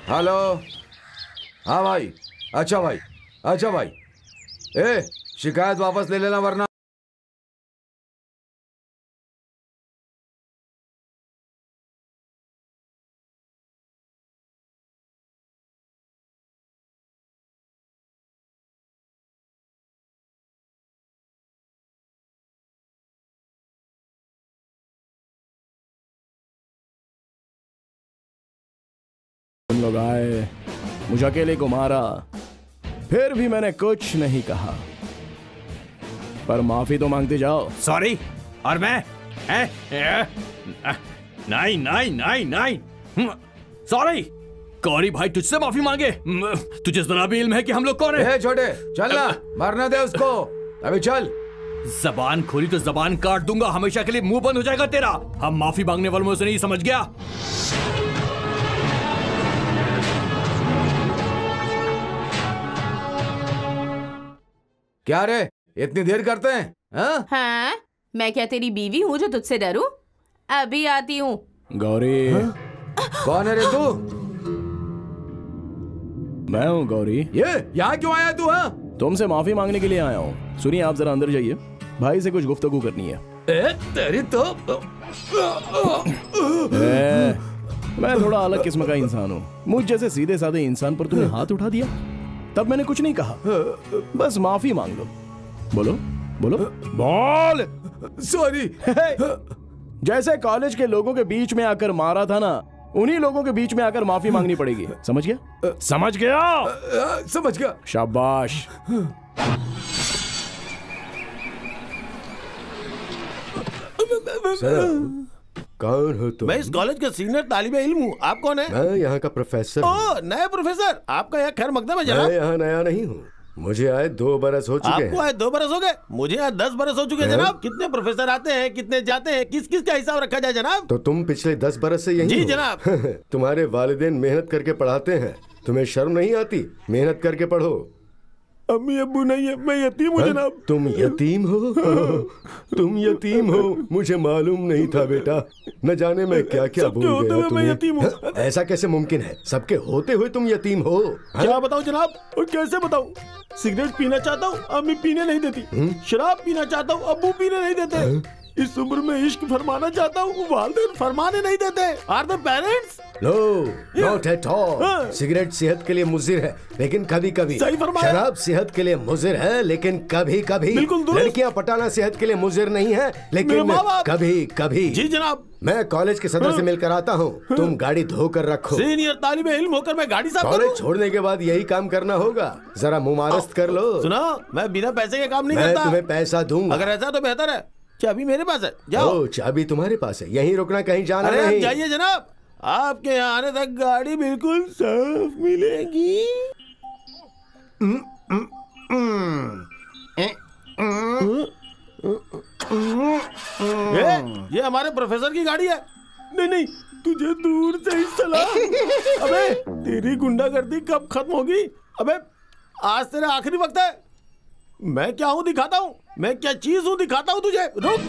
हेलो। हाँ भाई। अच्छा भाई, अच्छा भाई। शिकायत वापस ले लेना वरना।
तुम लोग आए, मुझे अकेले को मारा, फिर भी मैंने कुछ नहीं कहा। पर माफी तो मांगते जाओ।
सॉरी। और मैं नहीं सॉरी। कौरी भाई तुझसे माफी मांगे? तुझे जरा भी इल्म है कि हम लोग कौन है?
छोटे चल ना, मरना दे उसको। अभी चल।
जबान खोली तो जबान काट दूंगा, हमेशा के लिए मुंह बंद हो जाएगा तेरा। हम माफी मांगने वालों से नहीं, समझ गया?
क्या रे, इतनी देर करते हैं?
हाँ, मैं क्या तेरी बीवी हूँ जो तुझसे डरूं? अभी आती हूँ।
गौरी।
कौन है रे तू?
मैं हूँ गौरी।
ये यहाँ क्यों आया तू? हाँ,
तुमसे माफी मांगने के लिए आया हूँ। सुनिए, आप जरा अंदर जाइए, भाई से कुछ गुफ्तगू करनी है।
तेरी तो
मैं थोड़ा अलग किस्म का इंसान हूँ। मुझ जैसे सीधे साधे इंसान पर तुमने हाथ उठा दिया, तब मैंने कुछ नहीं कहा, बस माफी मांग लो। बोलो बोलो बोल।
सॉरी।
जैसे कॉलेज के लोगों के बीच में आकर मारा था ना, उन्हीं लोगों के बीच में आकर माफी मांगनी पड़ेगी। समझ गया? समझ गया?
समझ गया।
शाबाश।
कौन हो तुम?
मैं इस कॉलेज का सीनियर तालिबे इल्म हूँ। आप कौन है?
मैं यहाँ का प्रोफेसर।
ओह, नए प्रोफेसर। आपका यहाँ खैर मकदम है जनाब।
मैं यहाँ नया नहीं हूँ, मुझे आए 2 बरस हो चुके हैं।
आपको आए 2 बरस हो गए? मुझे आए 10 बरस हो चुके हैं जनाब। कितने प्रोफेसर आते हैं, कितने जाते हैं, किस किस का हिसाब रखा जाए जनाब?
तो तुम पिछले 10 बरस से यहीं
जी
हो?
जनाब।
तुम्हारे वालिदैन मेहनत करके पढ़ाते हैं, तुम्हें शर्म नहीं आती? मेहनत करके पढ़ो।
अम्मी अब्बू नहीं है, मैं यतीम हूँ जनाब।
तुम यतीम हो? तुम यतीम हो? मुझे मालूम नहीं था बेटा, न जाने मैं क्या क्या भूल गया
मैं यतीम हूँ।
ऐसा कैसे मुमकिन है? सबके होते हुए तुम यतीम हो?
क्या बताऊँ जनाब, और कैसे बताऊँ? सिगरेट पीना चाहता हूँ, अम्मी पीने नहीं देती। शराब पीना चाहता हूँ, अब्बू पीने नहीं देते। इस उम्र में इश्क फरमाना चाहता हूँ, वालिदैन फरमाने नहीं देते। Are the parents?
No, not at all. Cigarette सेहत के लिए मुजिर है, लेकिन कभी कभी।
सही फरमाया।
शराब सेहत के लिए मुजिर है, लेकिन कभी कभी।
बिल्कुल दुरुस्त।
लड़कियां पटाना सेहत के लिए मुजिर नहीं है, लेकिन कभी कभी।
जी जनाब।
मैं कॉलेज के सदर से मिलकर आता हूँ, तुम गाड़ी धोकर रखो।
सीनियर तालिबे इल्म होकर मैं गाड़ी साफ
कॉलेज छोड़ने के बाद यही काम करना होगा। जरा मुमारस्त कर लो।
सुनो, मैं बिना पैसे के काम नहीं
मैं
करता।
तुम्हें पैसा दूंगा।
अगर ऐसा तो बेहतर है। चाबी मेरे पास है, जाओ।
चाबी तुम्हारे पास है, यहीं रुकना, कहीं जाना
अरे
नहीं।
जाइए जनाब, आपके यहाँ आने तक गाड़ी बिल्कुल साफ मिलेगी। ये हमारे प्रोफेसर की गाड़ी है। नहीं नहीं, तुझे दूर से ही सलाम। अबे तेरी गुंडागर्दी कब खत्म होगी? अबे आज तेरा आखिरी वक्त है। मैं क्या हूँ दिखाता हूँ, मैं क्या चीज हूँ दिखाता हूँ तुझे। रुक।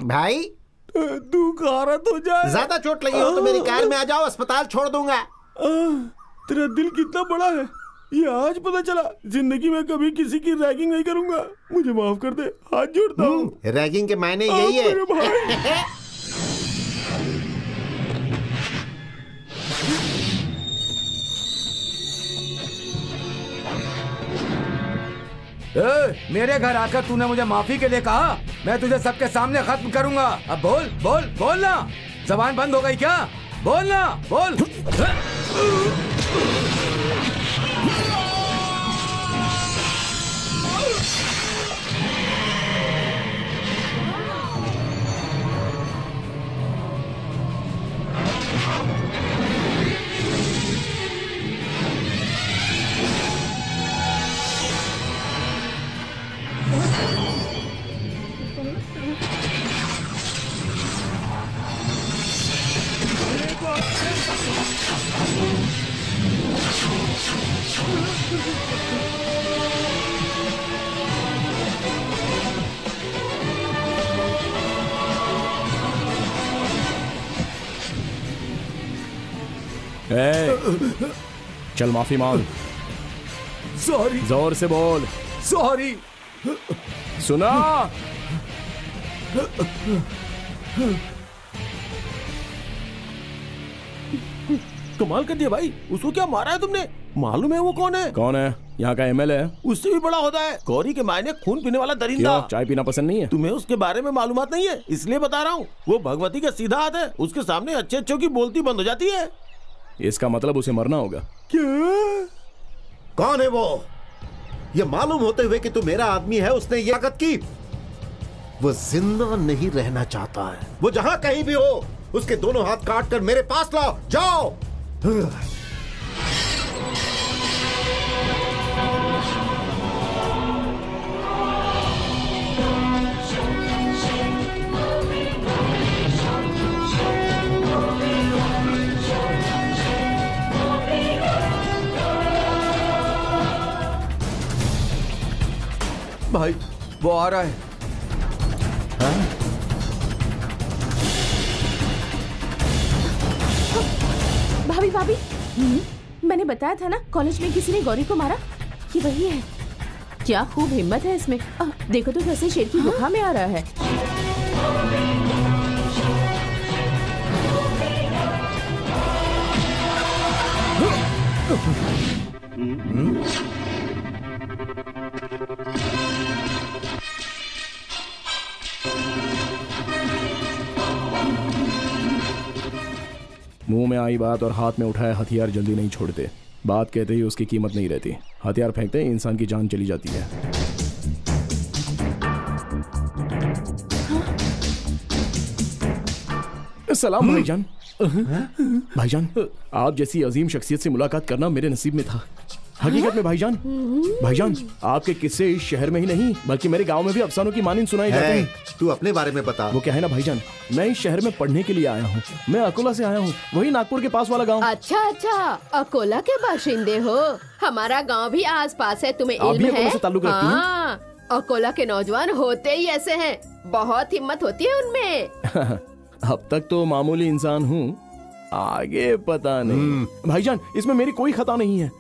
भाई
तू गारत हो जाए।
ज्यादा चोट लगी हो तो मेरी कार में आ जाओ, अस्पताल छोड़ दूंगा।
तेरा दिल कितना बड़ा है ये आज पता चला। जिंदगी में कभी किसी की रैगिंग नहीं करूंगा, मुझे माफ कर दे, हाथ जोड़ता हूँ।
रैगिंग के मायने यही है।
मेरे घर आकर तूने मुझे माफी के लिए कहा, मैं तुझे सबके सामने खत्म करूंगा। अब बोल बोल बोलना, जबान बंद हो गई क्या? बोलना बोल।
चल माफी मांग।
सॉरी।
जोर से बोल।
सॉरी।
सुना?
कमाल कर दिया भाई, उसको क्या मारा है तुमने? मालूम है वो कौन है?
कौन है? यहाँ का एमएलए है।
उससे भी बड़ा होता है, गौरी के मायने खून पीने वाला दरिंदा।
चाय पीना पसंद नहीं है
तुम्हें? उसके बारे में मालूमात नहीं है, इसलिए बता रहा हूँ। वो भगवती का सीधा हाथ है, उसके सामने अच्छे अच्छों की बोलती बंद हो जाती है।
इसका मतलब उसे मरना होगा।
क्या?
कौन है वो? ये मालूम होते हुए कि तू मेरा आदमी है, उसने ये हरकत की। वो जिंदा नहीं रहना चाहता है। वो जहां कहीं भी हो, उसके दोनों हाथ काट कर मेरे पास लाओ। जाओ।
भाई वो आ रहा है। हाँ?
भाभी भाभी, मैंने बताया था ना कॉलेज में किसी ने गौरी को मारा। ये वही है। क्या खूब हिम्मत है इसमें। देखो तो कैसे शेर की गुफा में आ रहा है।
मुंह में आई बात और हाथ में उठाया हथियार जल्दी नहीं छोड़ते। बात कहते ही उसकी कीमत नहीं रहती। हथियार फेंकते ही इंसान की जान चली जाती है। सलाम भाईजान। भाईजान, आप जैसी अजीम शख्सियत से मुलाकात करना मेरे नसीब में था। हकीकत में भाईजान आपके किस्से इस शहर में ही नहीं बल्कि मेरे गांव में भी अफसानों की मानिंद सुनाई जाती हैं।
तू अपने बारे में बता।
वो क्या है ना भाईजान, मैं इस शहर में पढ़ने के लिए आया हूँ। मैं अकोला से आया हूँ, वही नागपुर के पास वाला गांव।
अच्छा, अकोला के बाशिंदे हो। हमारा गांव भी आस पास है, तुम्हें
आप भी
इल्म
अकोला
है?
से ताल्लुक रखती हैं?
हाँ, अकोला के नौजवान होते ही ऐसे हैं। बहुत हिम्मत होती है उनमें।
अब तक तो मामूली इंसान हूँ, आगे पता नहीं। भाईजान, इसमें मेरी कोई खता नहीं है।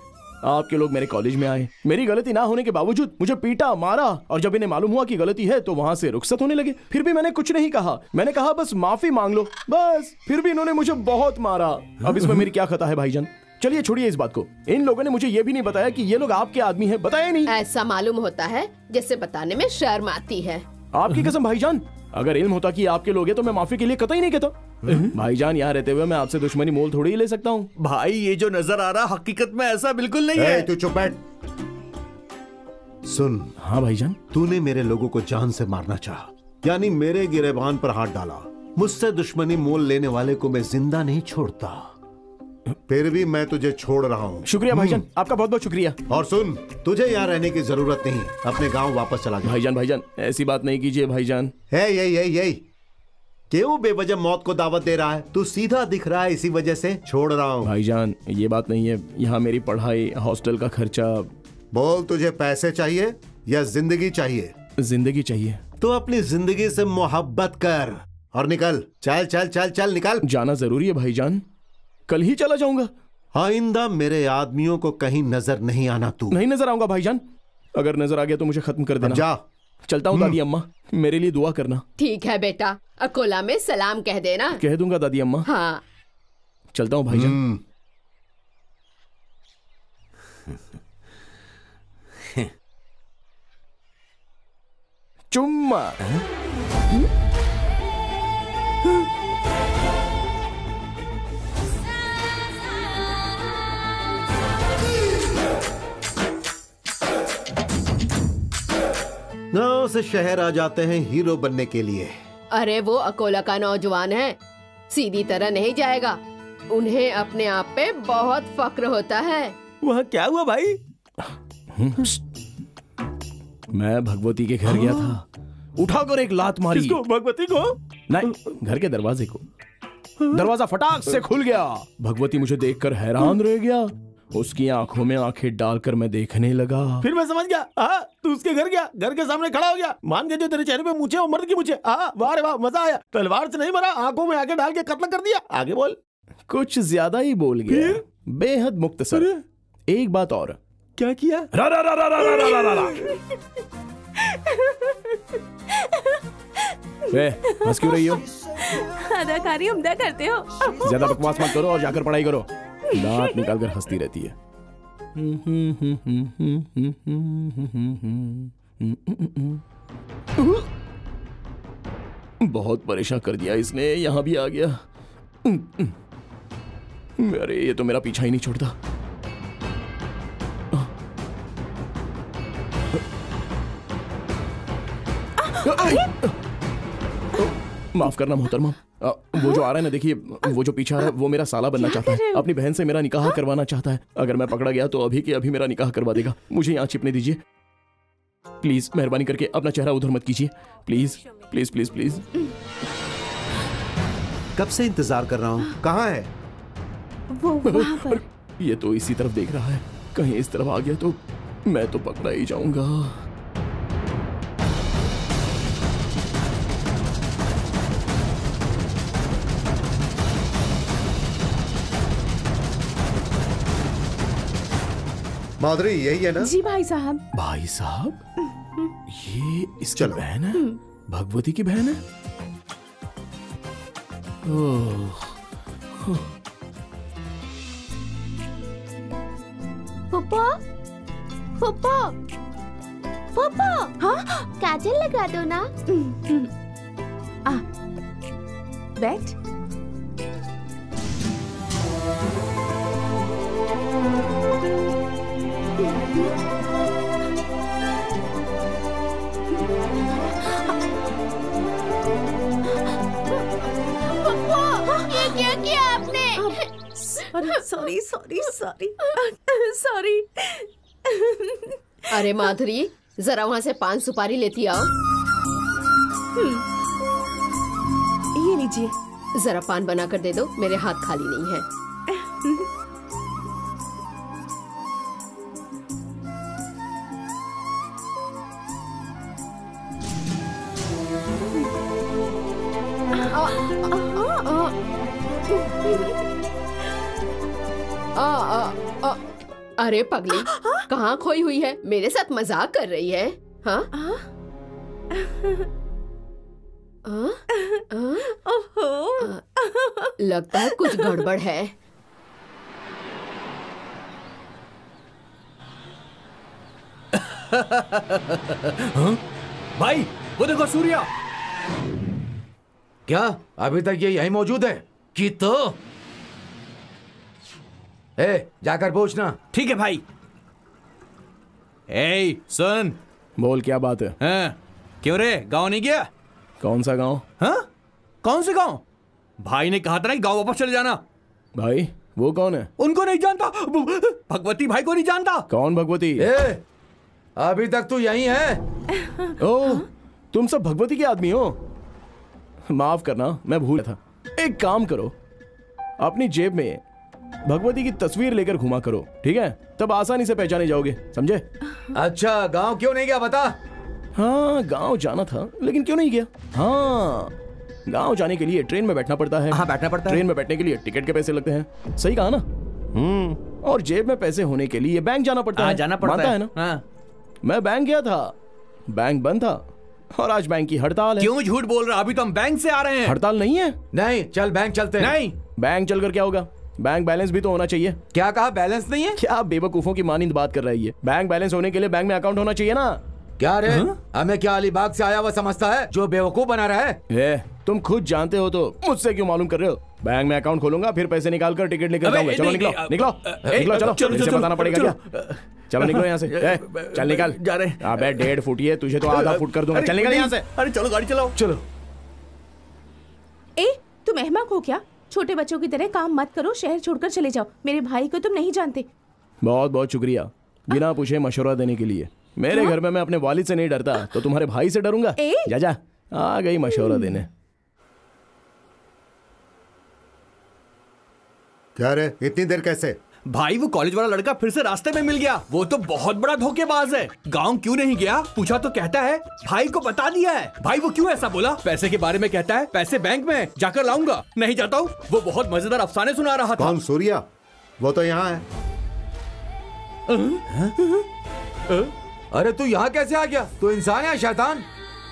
आपके लोग मेरे कॉलेज में आए, मेरी गलती ना होने के बावजूद मुझे पीटा, मारा, और जब इन्हें मालूम हुआ कि गलती है तो वहां से रुखसत होने लगे। फिर भी मैंने कुछ नहीं कहा। मैंने कहा बस माफी मांग लो, बस। फिर भी इन्होंने मुझे बहुत मारा। अब इसमें मेरी क्या खता है भाईजान? चलिए छोड़िए इस बात को। इन लोगों ने मुझे ये भी नहीं बताया कि ये लोग आपके आदमी हैं। बताया नहीं।
ऐसा मालूम होता है जैसे बताने में शर्म आती है।
आपकी कसम भाईजान, अगर इल्म होता कि आपके लोग हैं तो मैं माफी के लिए कतई नहीं कहता। भाईजान, यहाँ रहते हुए मैं आपसे दुश्मनी मोल थोड़ी ही ले सकता हूँ।
भाई, ये जो नजर आ रहा हकीकत में ऐसा बिल्कुल नहीं है।
तू चुप बैठ। सुन।
हाँ भाईजान।
तूने मेरे लोगों को जान से मारना चाहा, यानी मेरे गिरेबान पर हाथ डाला। मुझसे दुश्मनी मोल लेने वाले को मैं जिंदा नहीं छोड़ता। फिर भी मैं तुझे छोड़ रहा हूँ।
शुक्रिया भाईजान, आपका बहुत बहुत शुक्रिया।
और सुन, तुझे यहाँ रहने की जरूरत नहीं, अपने गांव वापस चला जा।
भाईजान ऐसी बात नहीं कीजिए भाईजान।
यही क्यों बेवजह मौत को दावत दे रहा है? तू सीधा दिख रहा है, इसी वजह से छोड़ रहा हूँ।
भाईजान ये बात नहीं है, यहाँ मेरी पढ़ाई, हॉस्टल का खर्चा।
बोल, तुझे पैसे चाहिए या जिंदगी चाहिए?
जिंदगी चाहिए।
तो अपनी जिंदगी से मोहब्बत कर और निकल। चल चल चल चल निकल।
जाना जरूरी है भाईजान, कल ही चला जाऊंगा।
आइंदा मेरे आदमियों को कहीं नजर नहीं आना। तू
नहीं नजर आऊंगा भाईजान, अगर नजर आ गया तो मुझे खत्म कर देना।
जा।
चलता हूँ दादी अम्मा, मेरे लिए दुआ करना।
ठीक है बेटा, अकोला में सलाम कह देना।
कह दूंगा दादी अम्मा।
हाँ
चलता हूँ भाईजान। चुम्मा।
गांव से शहर आ जाते हैं हीरो बनने के लिए।
अरे वो अकोला का नौजवान है, सीधी तरह नहीं जाएगा। उन्हें अपने आप पे बहुत फक्र होता है।
वहाँ क्या हुआ भाई?
मैं भगवती के घर गया था, उठाकर एक लात मारी।
किसको? भगवती को?
नहीं, घर के दरवाजे को। दरवाजा फटाक से खुल गया। भगवती मुझे देखकर हैरान रह गया। उसकी आंखों में आंखें डालकर मैं देखने लगा।
फिर मैं समझ गया। तू उसके घर गया, घर के सामने खड़ा हो गया। मान के जो तेरे चेहरे पे मूछे, वो मर्द की मूछे। वाह रे वाह, मजा आया। तलवार से नहीं मरा, आंखों में आंखें डाल के कत्ल कर दिया। आगे बोल।
कुछ ज्यादा ही बोल गया। बेहद मुख्तसर। एक बात और।
क्या किया?
रा रा रा रा रा रा रा रा रा। हंस क्यों रही हो?
अदाकारी उम्दा करते हो।
ज्यादा बकवास मत करो और जाकर पढ़ाई करो। दांत निकालकर हंसती रहती है। बहुत परेशान कर दिया इसने, यहां भी आ गया। अरे ये तो मेरा पीछा ही नहीं छोड़ता। माफ करना मोहतरमा, वो जो आ रहा है ना, देखिए वो जो पीछे आ रहा है वो मेरा साला बनना चाहता है। अपनी बहन से मेरा निकाह करवाना चाहता है। अगर मैं पकड़ा गया तो अभी के अभी मेरा निकाह करवा देगा। मुझे यहाँ छिपने दीजिए प्लीज, मेहरबानी करके अपना चेहरा उधर मत कीजिए प्लीज प्लीज प्लीज प्लीज।
कब से इंतजार कर रहा हूँ, कहाँ है
वो? वहाँ पर।
ये तो इसी तरफ देख रहा है, कहीं इस तरफ आ गया तो मैं तो पकड़ा ही जाऊंगा।
माधुरी यही है ना?
जी भाई साहब।
भाई साहब, ये इसकी बहन है, भगवती की बहन है।
पप्पा, पप्पा, पप्पा, हाँ काजल लगा दो ना।
बैठ।
ये क्या किया आपने?
Sorry sorry sorry sorry.
अरे माधुरी, जरा वहाँ से 5 सुपारी लेती आओ।
ये लीजिए।
जरा पान बना कर दे दो, मेरे हाथ खाली नहीं है। अरे पगली, कहाँ खोई हुई है? मेरे साथ मजाक कर रही है? हाँ? लगता है कुछ गड़बड़ है।
भाई वो देखो सूर्या।
क्या अभी तक ये यहीं मौजूद है? कि तो जाकर पूछना।
ठीक है भाई। ए सुन।
बोल, क्या बात है?
हाँ, क्यों रे, गांव नहीं गया?
कौन सा गांव?
हाँ, कौन से गांव? भाई ने कहा था ना गांव वापस चले जाना।
भाई वो कौन है?
उनको नहीं जानता, भगवती भाई को नहीं जानता।
कौन भगवती?
अभी तक तू यहीं है?
ओह, तुम सब भगवती के आदमी हो? माफ करना, मैं भूल था। एक काम करो, अपनी जेब में भगवती की तस्वीर लेकर घुमा करो, ठीक है? तब आसानी से पहचाने जाओगे, समझे?
अच्छा, गांव क्यों नहीं गया बता?
हाँ, गांव जाना था, लेकिन क्यों नहीं गया? हाँ, गांव जाने के लिए ट्रेन में बैठना पड़ता है।
हाँ, बैठना पड़ता है।
ट्रेन में बैठने के लिए टिकट के पैसे लगते हैं, सही कहा ना? और जेब में पैसे होने के लिए बैंक जाना पड़ता है।
जाना पड़ता
है ना?
हाँ।
मैं बैंक गया था, बैंक बंद था, और आज बैंक की हड़ताल है।
क्यों झूठ बोल रहा? अभी तो हम बैंक से आ रहे हैं।
हड़ताल नहीं है?
नहीं, चल बैंक चलते हैं।
नहीं,
बैंक चलकर क्या होगा? बैंक बैलेंस भी तो होना चाहिए।
क्या कहा? बैलेंस नहीं है?
क्या बेवकूफों की मानिंद बात कर रही है? बैंक बैलेंस होने के लिए बैंक में अकाउंट होना चाहिए ना।
क्या रे? हमें क्या अलीबाग से आया हुआ समझता है जो बेवकूफ बना रहा है?
तुम खुद जानते हो तो मुझसे क्यों मालूम कर रहे हो? बैंक में अकाउंट खोलूंगा, फिर पैसे निकाल कर टिकट लेकर जाऊंगा। चलो निकलो निकलो निकलो, चलो इसे बताना पड़ेगा क्या? चलो निकलो यहाँ से। चल निकल।
जा रहे।
अबे 1.5 फुट ही है, तुझे तो आधा फुट कर दूंगा। चल निकल यहाँ से।
अरे चलो गाड़ी चलाओ।
चलो।
ए, तुम अहमक हो क्या? छोटे बच्चों की तरह काम मत करो, शहर छोड़कर चले जाओ। मेरे भाई को तुम नहीं जानते।
बहुत बहुत शुक्रिया बिना पूछे मशवरा देने के लिए। मेरे घर में मैं अपने वालिद से नहीं डरता, तो तुम्हारे भाई से डरूंगा? जा जा, आ गई मशवरा देने।
क्या रे, इतनी देर कैसे?
भाई वो कॉलेज वाला लड़का फिर से रास्ते में मिल गया। वो तो बहुत बड़ा धोखेबाज है। गांव क्यों नहीं गया पूछा तो कहता है भाई को बता दिया है। भाई वो क्यों ऐसा बोला? पैसे के बारे में कहता है पैसे बैंक में जाकर लाऊंगा। नहीं जाता हूँ। वो बहुत मजेदार अफसाने सुना रहा था।
कौन? सूर्या? वो तो यहाँ है।
अरे तू यहाँ कैसे आ गया? तू इंसान है शैतान?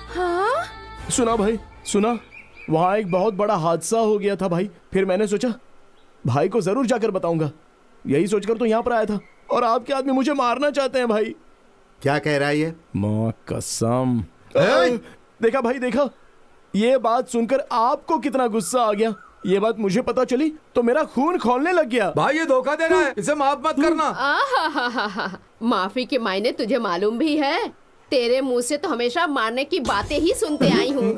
हाँ?
सुना भाई, सुना, वहाँ एक बहुत बड़ा हादसा हो गया था भाई। फिर मैंने सोचा भाई को जरूर जाकर बताऊंगा, यही सोचकर तो यहाँ पर आया था। और आपके आदमी मुझे मारना चाहते हैं भाई।
क्या कह रहा है ये?
माँ कसम। देखा भाई, देखा, ये बात सुनकर आपको कितना गुस्सा आ गया। ये बात मुझे पता चली तो मेरा खून खौलने लग गया।
भाई ये धोखा दे रहा है, इसे माफ मत करना।
माफी के मायने तुझे मालूम भी है? तेरे मुंह से तो हमेशा मारने की बातें ही सुनते आई हूँ।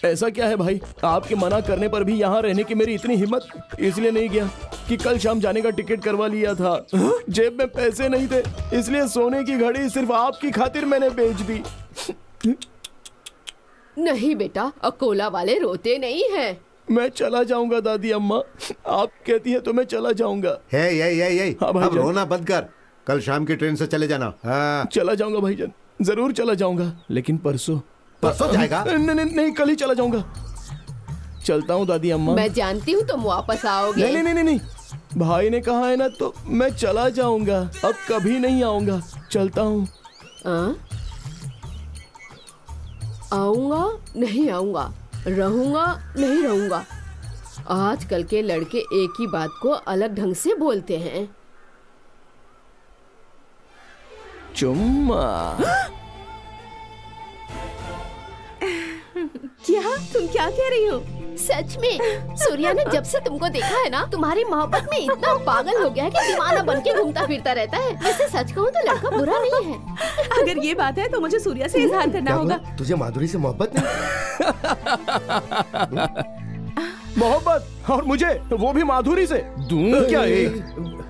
ऐसा क्या है भाई, आपके मना करने पर भी यहाँ रहने की मेरी इतनी हिम्मत इसलिए नहीं गया कि कल शाम जाने का टिकट करवा लिया था। जेब में पैसे नहीं थे, इसलिए सोने की घड़ी सिर्फ आपकी खातिर मैंने बेच दी।
नहीं बेटा, अकोला वाले रोते नहीं हैं।
मैं चला जाऊंगा दादी अम्मा, आप कहती है तो मैं चला जाऊंगा।
यही अब रोना बंद कर। कल शाम की ट्रेन से चले जाना। हाँ।
चला जाऊंगा भाईजान, जरूर चला जाऊंगा, लेकिन परसों
जाएगा?
नहीं, कल ही चला जाऊंगा। चलता हूँ दादी अम्मा।
मैं जानती हूँ तुम वापस आओगे।
नहीं, भाई ने कहा है ना तो मैं चला जाऊंगा, अब कभी नहीं आऊंगा। चलता हूँ।
आऊंगा नहीं आऊंगा, रहूंगा नहीं रहूंगा। आजकल के लड़के एक ही बात को अलग ढंग से बोलते हैं।
चुम्मा।
क्या? तुम क्या कह रही हो?
सच में सूर्या ने जब से तुमको देखा है ना, तुम्हारी मोहब्बत में इतना पागल हो गया है कि दीवाना बन के घूमता फिरता रहता है। वैसे सच कहूँ तो लड़का बुरा नहीं है।
अगर ये बात है तो मुझे सूर्या से इजहार करना होगा।
तुझे माधुरी से मोहब्बत नहीं?
मोहब्बत? और मुझे वो भी माधुरी से? दूं क्या?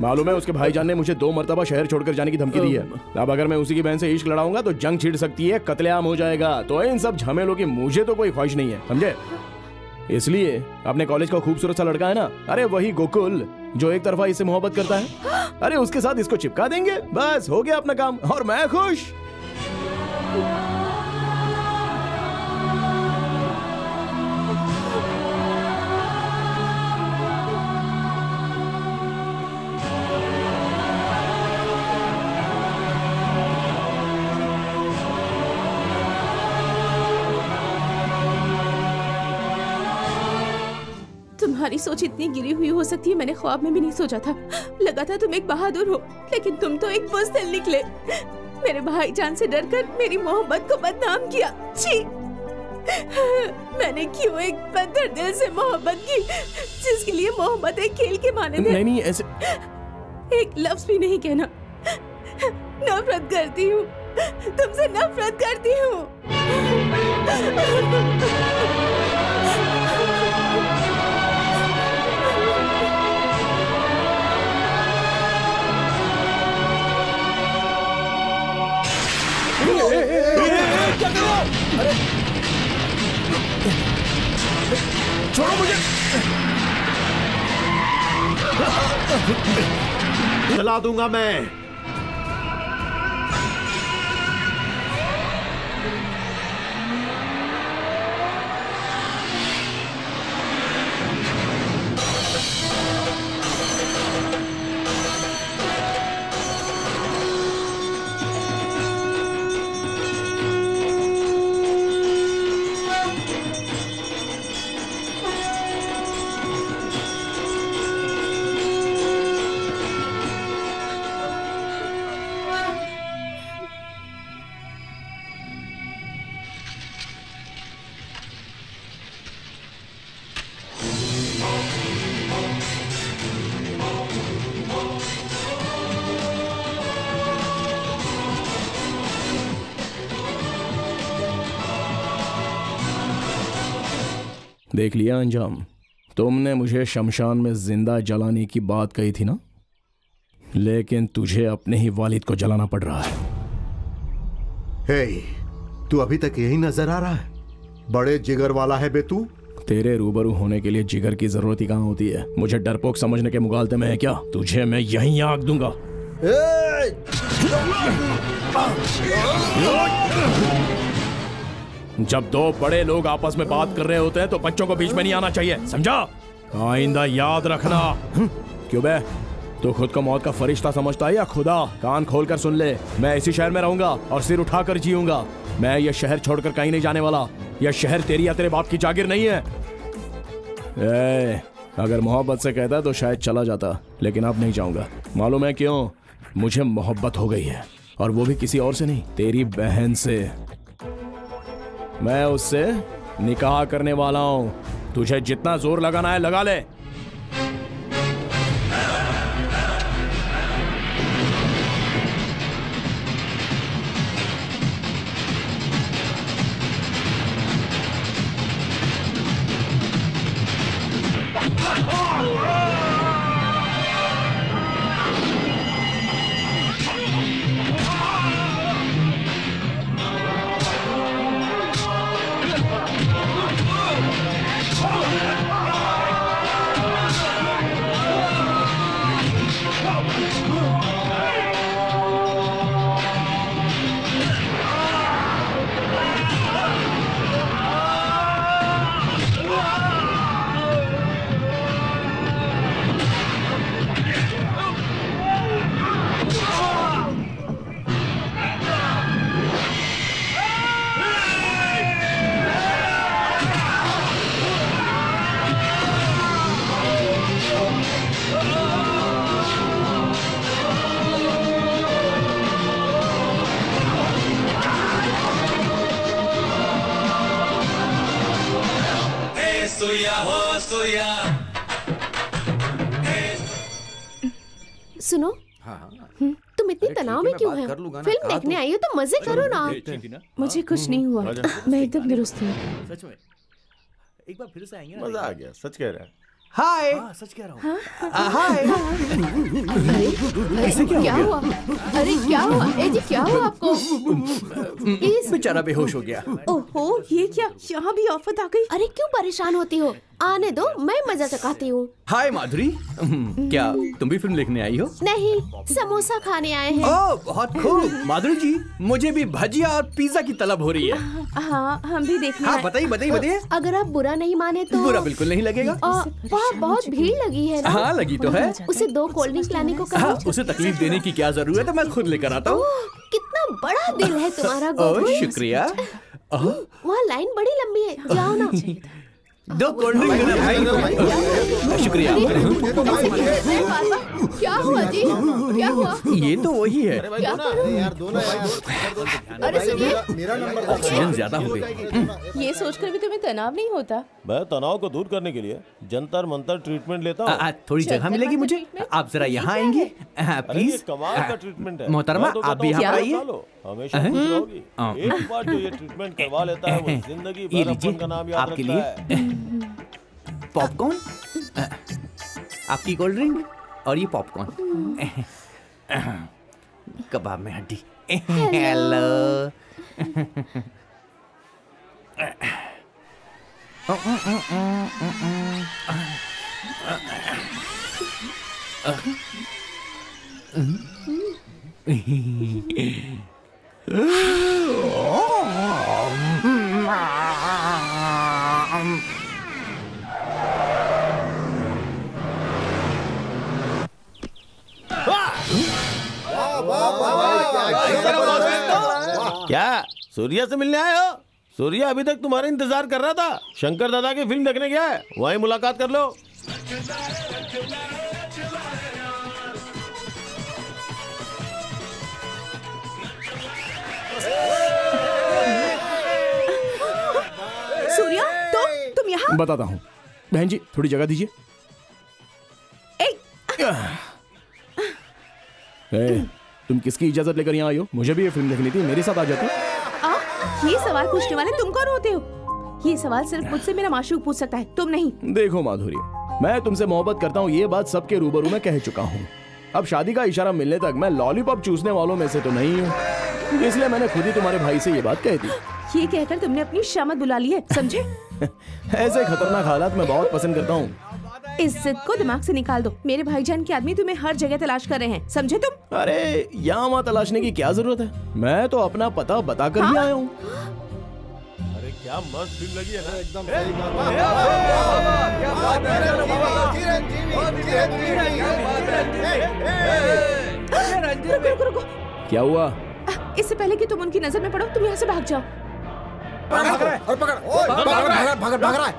मालूम है उसके भाईजान ने मुझे 2 मरतबा शहर छोड़कर जाने की धमकी दी है। अब अगर मैं उसी की बहन से इश्क लड़ाऊंगा तो जंग छिड़ सकती है, कत्लेआम हो जाएगा। तो इन सब झमेलों की मुझे तो कोई ख्वाहिश नहीं है, समझे? इसलिए अपने कॉलेज का खूबसूरत सा लड़का है ना, अरे वही गोकुल, जो एक तरफा इससे मोहब्बत करता है, अरे उसके साथ इसको चिपका देंगे, बस हो गया अपना काम और मैं खुश।
तुम्हारी सोच इतनी गिरी हुई हो सकती है, मैंने ख्वाब में भी नहीं सोचा था। लगा था तुम एक बहादुर हो, लेकिन तुम तो एक बुज़दिल निकले। मेरे भाईजान से डरकर मेरी मोहब्बत को बदनाम किया। छी! मैंने क्यों एक पत्थर दिल से मोहब्बत की, जिसके लिए मोहब्बत एक खेल के माने थे।
नहीं, ऐसे
एक लफ्ज भी नहीं कहना। नफरत करती हूँ तुमसे, नफरत करती हूँ।
क्या कर रहे हो? अरे छोड़ो मुझे।
जला दूंगा मैं।
देख लिया अंजाम। तुमने मुझे शमशान में जिंदा जलाने की बात कही थी ना, लेकिन तुझे अपने ही वालिद को जलाना पड़ रहा है।
हे, तू अभी तक यही नजर आ रहा है? बड़े जिगर वाला है बे तू।
तेरे रूबरू होने के लिए जिगर की जरूरत ही कहाँ होती है? मुझे डरपोक समझने के मुगालते में है क्या? तुझे मैं यहीं आग दूंगा। जब दो बड़े लोग आपस में बात कर रहे होते हैं तो बच्चों को बीच में नहीं आना चाहिए, समझा? आइंदा याद रखना। क्यों बे, तो खुद को मौत का फरिश्ता समझता है या खुदा? कान खोलकर सुन ले, मैं इसी शहर में रहूंगा और सिर उठाकर जीऊंगा। मैं ये शहर छोड़कर कहीं नहीं जाने वाला। यह शहर तेरी या तेरे बाप की जागीर नहीं है। अगर मोहब्बत से कहता तो शायद चला जाता, लेकिन अब नहीं जाऊंगा। मालूम है क्यों? मुझे मोहब्बत हो गई है, और वो भी किसी और से नहीं, तेरी बहन से। मैं उससे निकाह करने वाला हूं। तुझे जितना जोर लगाना है लगा ले।
सुनो, तुम इतनी तनाव में क्यों है? फिल्म देखने आई हो तो मजे करो ना।
मुझे कुछ नहीं हुआ, मैं एकदम दुरुस्त हूँ।
सच में एक बार फिर से आएंगे।
मजा आ गया, सच कह रहा है।
हाय, सच कह रहा हूँ। हाय।
इसे क्या हुआ? अरे क्या हुआ? जी क्या हुआ आपको?
बेचारा बेहोश हो गया।
ओहो, ये क्या? यहाँ भी आफत आ गई।
अरे क्यों परेशान होती हो? आने दो, मैं मजा चखाती हूँ।
हाय माधुरी, क्या तुम भी फिल्म देखने आई हो?
नहीं, समोसा खाने आए हैं।
ओह बहुत खूब। माधुरी जी, मुझे भी भजिया और पिज्जा की तलब हो रही है।
हाँ, हम भी देखने
हाँ, बताइए।
अगर आप बुरा नहीं माने तो।
बुरा बिल्कुल नहीं लगेगा।
वहाँ बहुत भीड़ लगी है ना?
हाँ, लगी तो है।
उसे 2 कोल्ड ड्रिंक लाने को कहो।
हाँ, उसे तकलीफ देने की क्या जरूरत है, मैं खुद लेकर आता हूँ।
कितना बड़ा दिल है तुम्हारा गोलू।
शुक्रिया।
वहाँ लाइन बड़ी लंबी है, जाओ ना।
2 कोल्ड ड्रिंक। शुक्रिया।
क्या हुआ जी? क्या हुआ?
ये तो वही है।
अरे सुनिए,
ऑक्सीजन ज्यादा हो गई।
ये सोचकर भी तुम्हें तनाव नहीं होता?
मैं तनाव को दूर करने के लिए जंतर मंतर ट्रीटमेंट लेता हूँ।
थोड़ी जगह मिलेगी मुझे? आप जरा यहाँ आएंगे प्लीज?
कमाल का ट्रीटमेंट है।
मोहतरमा, आप भी यहाँ आइए।
हमेशा खुश रहोगी। एक बार जो ये ट्रीटमेंट करवा लेता है वो जिंदगी भर अपन का नाम याद
आपके
रखता है।
पॉपकॉर्न, आपकी कोल्ड ड्रिंक और ये पॉपकॉर्न। कबाब में हड्डी। हेलो।
क्या सूर्या से मिलने आए हो? सूर्या अभी तक तुम्हारा इंतजार कर रहा था। शंकर दादा की फिल्म देखने गया है, वहीं मुलाकात कर लो।
सूर्या, तुम यहाँ?
बताता हूँ। बहन जी थोड़ी जगह दीजिए। तुम किसकी इजाजत लेकर यहाँ आई हो? मुझे भी ये फिल्म देखनी थी, मेरे साथ आ जाते।
ये सवाल पूछने वाले तुम कौन होते हो? ये सवाल सिर्फ मुझसे मेरा माशूक पूछ सकता है, तुम नहीं।
देखो माधुरी, मैं तुमसे मोहब्बत करता हूँ, ये बात सबके रूबरू में कह चुका हूँ। अब शादी का इशारा मिलने तक मैं लॉलीपॉप चूसने वालों में से तो नहीं हूँ, इसलिए मैंने खुद ही तुम्हारे भाई से ये बात कह दी।
ये कहकर तुमने अपनी शामत बुला ली है, समझे?
ऐसे खतरनाक हालात मैं बहुत पसंद करता हूँ।
इस जिद को दिमाग से निकाल दो। मेरे भाईजान के आदमी तुम्हें हर जगह तलाश कर रहे हैं, समझे तुम?
अरे यहाँ वहाँ तलाशने की क्या जरूरत है? मैं तो अपना पता बता कर ही आया हूँ।
अरे क्या मस्त फिल्म लगी है ना, एकदम सही
रुको रुको।
क्या हुआ?
इससे पहले कि तुम उनकी नजर में पड़ो, तुम यहाँ से भाग जाओ।
भाग रहा है।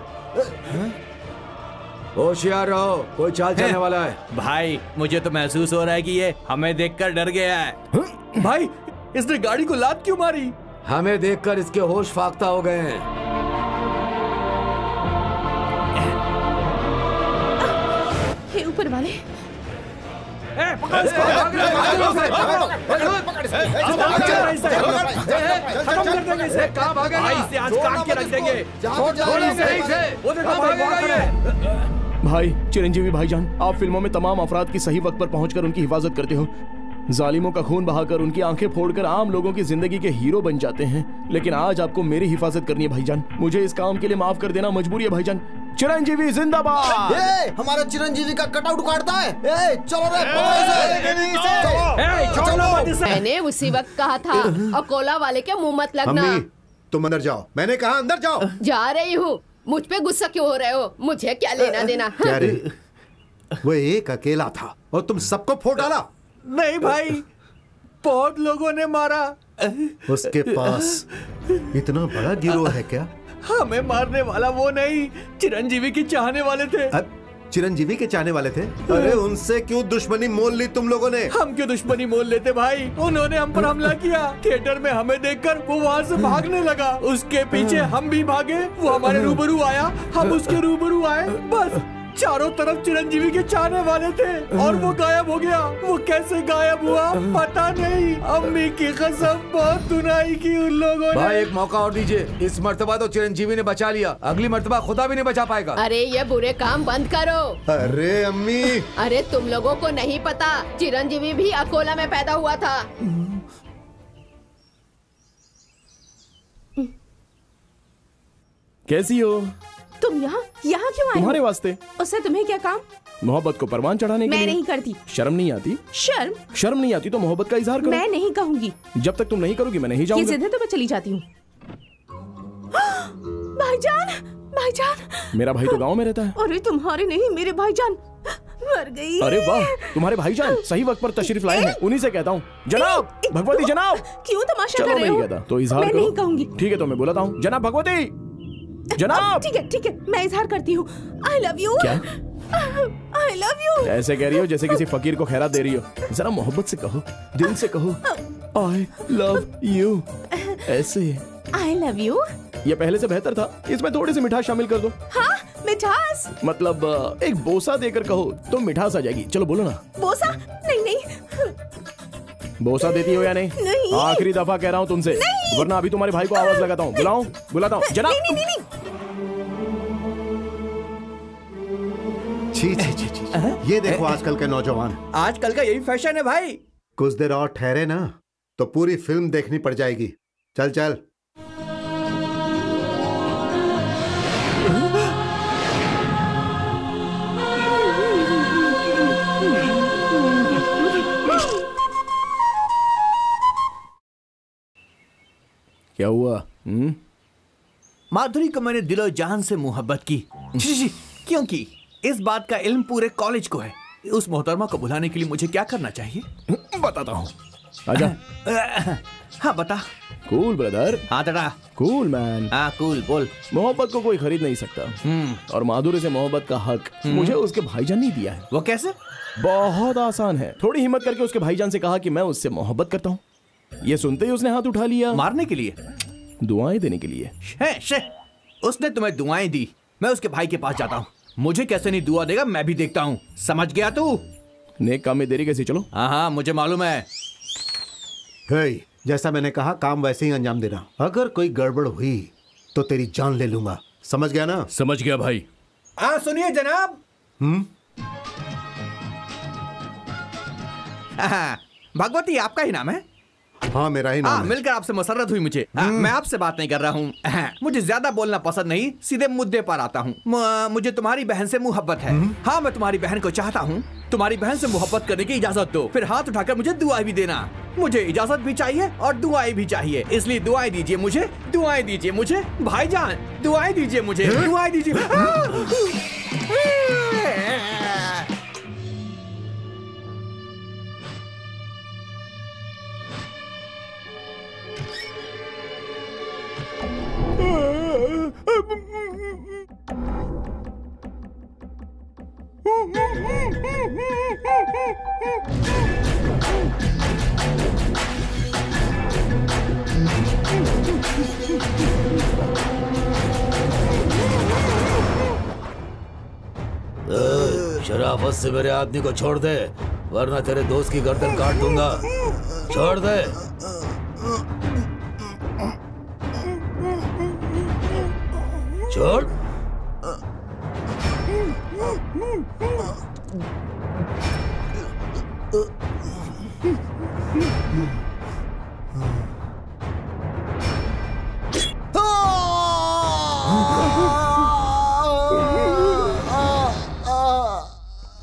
होशियार रहो, कोई चाल चलने वाला है।
भाई मुझे तो महसूस हो रहा है कि ये हमें देखकर डर गया है।
भाई इसने गाड़ी को लात क्यों मारी?
हमें देखकर इसके होश फाख्ता हो गए हैं।
हे ऊपर वाले,
भाई चिरंजीवी भाईजान, आप फिल्मों में तमाम अफराद की सही वक्त पर पहुंचकर उनकी हिफाजत करते हो। जालिमों का खून बहाकर उनकी आंखें फोड़कर आम लोगों की जिंदगी के हीरो बन जाते हैं, लेकिन आज आपको मेरी हिफाजत करनी है भाईजान। मुझे इस काम के लिए माफ कर देना मजबूरी है भाईजान। चिरंजीवी जिंदाबाद।
हमारा चिरंजीवी का कटआउट उखाड़ता है। चलो रे,
मैंने उसी वक्त कहा था अकोला वाले के मुंह मत लगना।
तुम अंदर जाओ, मैंने कहा अंदर जाओ।
जा रही हूँ। मुझ पे गुस्सा क्यों हो रहे हो? मुझे क्या लेना देना?
क्या रे, वो एक अकेला था और तुम सबको फोड़ डाला।
नहीं भाई, बहुत लोगों ने मारा।
उसके पास इतना बड़ा गिरोह है क्या?
हमें मारने वाला वो नहीं, चिरंजीवी की चाहने वाले थे।
चिरंजीवी के चाहने वाले थे? अरे उनसे क्यों दुश्मनी मोल ली तुम लोगों ने?
हम क्यों दुश्मनी मोल लेते भाई? उन्होंने हम पर हमला किया। थिएटर में हमें देखकर वो वहाँ से भागने लगा। उसके पीछे हम भी भागे। वो हमारे रूबरू आया, हम उसके रूबरू आए। बस चारों तरफ चिरंजीवी के चाहने वाले थे और वो गायब हो गया। वो कैसे गायब हुआ पता नहीं। अम्मी की कसम बहुत धुनाई की उन लोगों ने।
भाई एक मौका और दीजिए। इस मर्तबा तो चिरंजीवी ने बचा लिया, अगली मर्तबा खुदा भी नहीं बचा पाएगा।
अरे ये बुरे काम बंद करो।
अरे अम्मी,
अरे तुम लोगों को नहीं पता, चिरंजीवी भी अकोला में पैदा हुआ था।
कैसी हो
तुम? यहाँ क्यों आए?
तुम्हारे वास्ते।
उससे तुम्हें क्या काम?
मोहब्बत को परवान चढ़ाने के
मैं
लिए।
नहीं करती।
शर्म नहीं आती? शर्म नहीं आती तो मोहब्बत का इजहार करो।
मैं नहीं कहूँगी।
जब तक तुम नहीं करोगी मैं नहीं जाऊंगा।
ये जिद है तो मैं चली जाती हूँ। भाईजान,
मेरा भाई तो गांव में रहता है।
अरे तुम्हारे नहीं, मेरे भाईजान मर गई।
अरे वाह, तुम्हारे भाईजान सही वक्त पर तशरीफ लाए हैं। उन्हीं से कहता हूँ। जनाब, भगवती जनाब।
क्यों तमाशा कर रहे हो?
नहीं कहता तो इजहार
मैं
करो।
नहीं कहूँगी।
ठीक है तो मैं बुलाता हूँ। जनाब भगवती, जनाब।
ठीक है, मैं इजहार करती हूँ। I love you।
क्या?
I love you।
ऐसे कह रही हो जैसे किसी फकीर को खैरात दे रही हो। जरा मोहब्बत से कहो, दिल से कहो। I love you। ऐसे।
I love you।
ये पहले से बेहतर था, इसमें थोड़ी सी मिठास शामिल कर दो।
हाँ, मिठास
मतलब एक बोसा देकर कहो तो मिठास आ जाएगी। चलो बोलो ना।
बोसा? नहीं।
बोसा देती हो या नहीं?
नहीं।
आखिरी दफा कह रहा हूँ तुमसे, वरना अभी तुम्हारे भाई को आवाज लगाता हूँ। बुलाता हूँ। जनाब।
नहीं।
छी। ये देखो आजकल के नौजवान।
आजकल का यही फैशन है भाई।
कुछ देर और ठहरे ना तो पूरी फिल्म देखनी पड़ जाएगी। चल।
क्या हुआ?
माधुरी को मैंने दिलो जान से मोहब्बत की। क्योंकि इस बात का इल्म पूरे कॉलेज को है। उस मोहतरमा को बुलाने के लिए मुझे क्या करना चाहिए?
बताता हूँ। आजा।
हाँ बता।
Cool brother.
हाँ तड़ा।
Cool man.
हाँ कूल बोल।
मोहब्बत को कोई खरीद नहीं सकता और माधुरी से मोहब्बत का हक मुझे उसके भाईजान ने दिया है।
वो कैसे?
बहुत आसान है। थोड़ी हिम्मत करके उसके भाईजान से कहा कि मैं उससे मोहब्बत करता हूँ। ये सुनते ही उसने हाथ उठा लिया।
मारने के लिए?
दुआएं देने के लिए।
उसने तुम्हें दुआएं दी, मैं उसके भाई के पास जाता हूँ। मुझे कैसे नहीं दुआ देगा मैं भी देखता हूँ। समझ गया तू?
नेक काम में देरी कैसी? चलो।
हाँ मुझे मालूम है।
जैसा मैंने कहा काम वैसे ही अंजाम देना। अगर कोई गड़बड़ हुई तो तेरी जान ले लूंगा। समझ गया ना?
समझ गया भाई।
सुनिए जनाब। भगवती आपका ही नाम है?
हाँ मेरा ही नाम है।
मिलकर आपसे मसरत हुई मुझे। मैं आपसे बात नहीं कर रहा हूँ। मुझे ज्यादा बोलना पसंद नहीं, सीधे मुद्दे पर आता हूँ। मुझे तुम्हारी बहन से मोहब्बत है। हाँ मैं तुम्हारी बहन को चाहता हूँ। तुम्हारी बहन से मोहब्बत करने की इजाजत दो, फिर हाथ उठाकर मुझे दुआएं भी देना। मुझे इजाजत भी चाहिए और दुआएं भी चाहिए, इसलिए दुआएं दीजिए मुझे, दुआएं दीजिए मुझे भाईजान, दुआएं दीजिए मुझे, दुआएं दीजिए।
शराफत से मेरे आदमी को छोड़ दे, वरना तेरे दोस्त की गर्दन काट दूंगा। छोड़ दे। छोड़।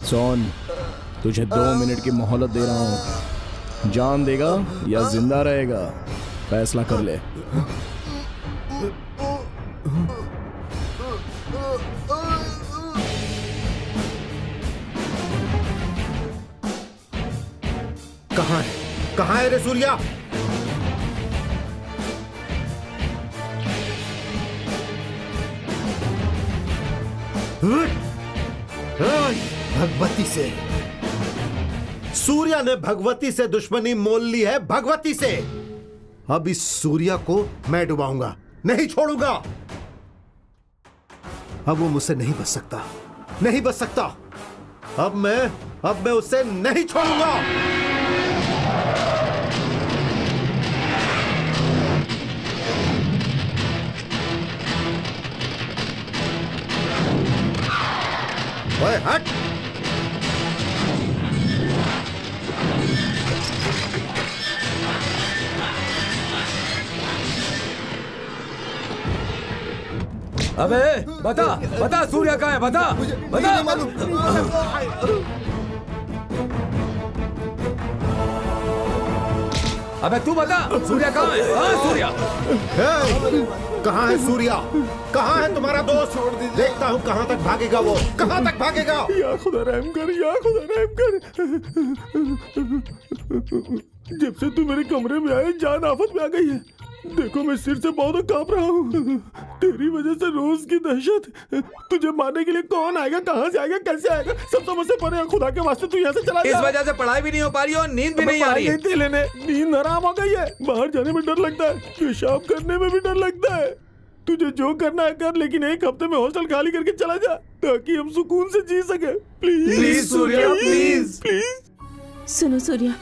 सोन, तुझे 2 मिनट की मोहलत दे रहा हूँ। जान देगा या जिंदा रहेगा, फैसला कर ले।
कहाँ है रे सूर्या? भगवती से। सूर्या ने भगवती से दुश्मनी मोल ली है, भगवती से। अब इस सूर्या को मैं डुबाऊंगा, नहीं छोड़ूंगा। अब वो मुझसे नहीं बच सकता, नहीं बच सकता। अब मैं उससे नहीं छोड़ूंगा। ओए हट।
अबे बता सूर्या कहाँ है? बता। अबे तू बता सूर्या कहाँ है? सूर्या
कहाँ है? सूर्या कहाँ है तुम्हारा दोस्त? देखता हूँ कहाँ तक भागेगा वो, कहाँ तक भागेगा।
या खुदा रहम कर, या खुदा रहम कर। जब से तू मेरे कमरे में आए जान आफत में आ गई है। देखो मैं सिर से बहुत कांप रहा हूँ। तेरी वजह से रोज की दहशत। तुझे मारने के लिए कौन आएगा, कहाँ से आएगा, कैसे आएगा, सब समझ से परे। खुदा के वास्ते तू यहाँ से चला जा।
इस वजह से पढ़ाई भी नहीं हो पा रही और नींद भी नहीं आ रही है।
लेने नींद हराम हो गई है। बाहर जाने में डर लगता है, पेशाब करने में भी डर लगता है। तुझे जो करना है कर, लेकिन एक हफ्ते में हॉस्टल खाली करके चला जा, ताकि हम सुकून से जी सके।
Please Surya, please.
सुनो सूर्या,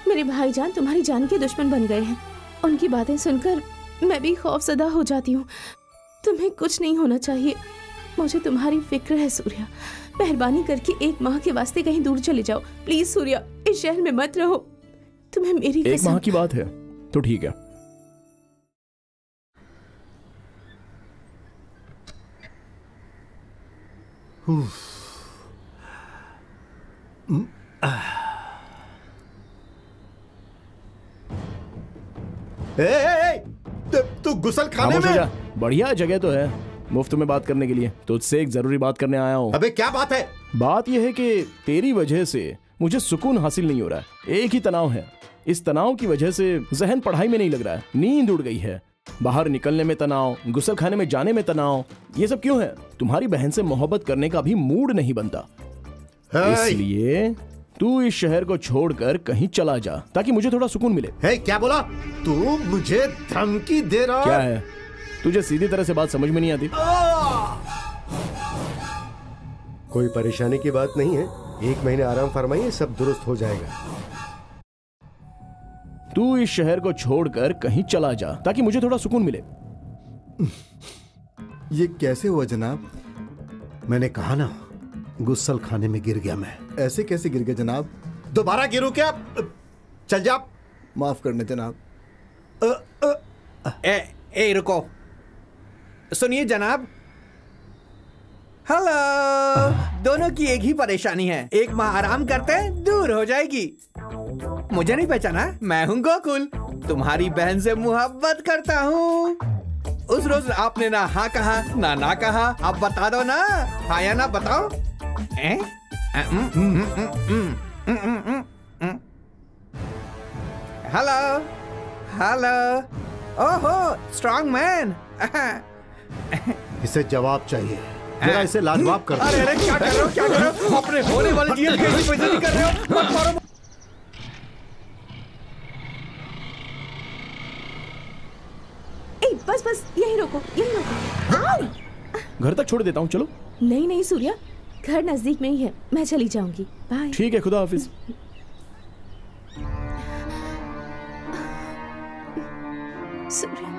मेरे भाईजान तुम्हारी जान के दुश्मन बन गए हैं। उनकी बातें सुनकर मैं भी खौफजदा हो जाती हूँ। तुम्हें कुछ नहीं होना चाहिए, मुझे तुम्हारी फिक्र है सूर्या। मेहरबानी करके 1 माह के वास्ते कहीं दूर चले जाओ प्लीज सूर्या। इस शहर में मत रहो, तुम्हें मेरी
1 माह की बात है तो ठीक है।
तू गुसल खाने
खामोश हो
में।
जा। बढ़िया जगह तो है मुफ्त में बात करने के लिए। तुझसे एक जरूरी बात करने आया हूँ।
अबे क्या बात है?
बात यह है कि तेरी वजह से मुझे सुकून हासिल नहीं हो रहा है। एक ही तनाव है। इस तनाव की वजह से जहन पढ़ाई में नहीं लग रहा है, नींद उड़ गई है, बाहर निकलने में तनाव, गुसल खाने में जाने में तनाव। ये सब क्यों है? तुम्हारी बहन से मोहब्बत करने का भी मूड नहीं बनता। इसलिए तू इस शहर को छोड़कर कहीं चला जा ताकि मुझे थोड़ा सुकून मिले।
है क्या बोला तू? मुझे धमकी दे रहा?
क्या है? तुझे सीधी तरह से बात समझ में नहीं आती?
कोई परेशानी की बात नहीं है, 1 महीने आराम फरमाइए, सब दुरुस्त हो जाएगा।
तू इस शहर को छोड़कर कहीं चला जा ताकि मुझे थोड़ा सुकून मिले।
ये कैसे हुआ जनाब?
मैंने कहा ना, गुस्सल खाने में गिर गया मैं।
ऐसे कैसे गिर गए जनाब?
दोबारा गिरूं क्या? चल जा।
माफ करना जनाब।
ए रुको, सुनिए जनाब। हेलो। दोनों की एक ही परेशानी है, एक माह आराम करते हैं दूर हो जाएगी। मुझे नहीं पहचाना? मैं हूँ गोकुल, तुम्हारी बहन से मोहब्बत करता हूँ। उस रोज आपने ना हाँ कहा ना कहा, अब बता दो ना, हाँ या ना बताओ। Hello hello. ओहो स्ट्रॉन्ग मैन।
इसे जवाब चाहिए, जरा इसे लाजवाब कर।
अरे अरे क्या कर रहे हो, क्या कर रहे हो? अपने होने वाले जीवन की बेइज्जती कर रहे हो। मत मारो।
बस बस यही रोको, यही रोको।
घर तक छोड़ देता हूँ, चलो।
नहीं नहीं सूर्या, घर नजदीक में ही है, मैं चली जाऊंगी। बाय।
ठीक है, खुदा हाफिज।
सूर्या,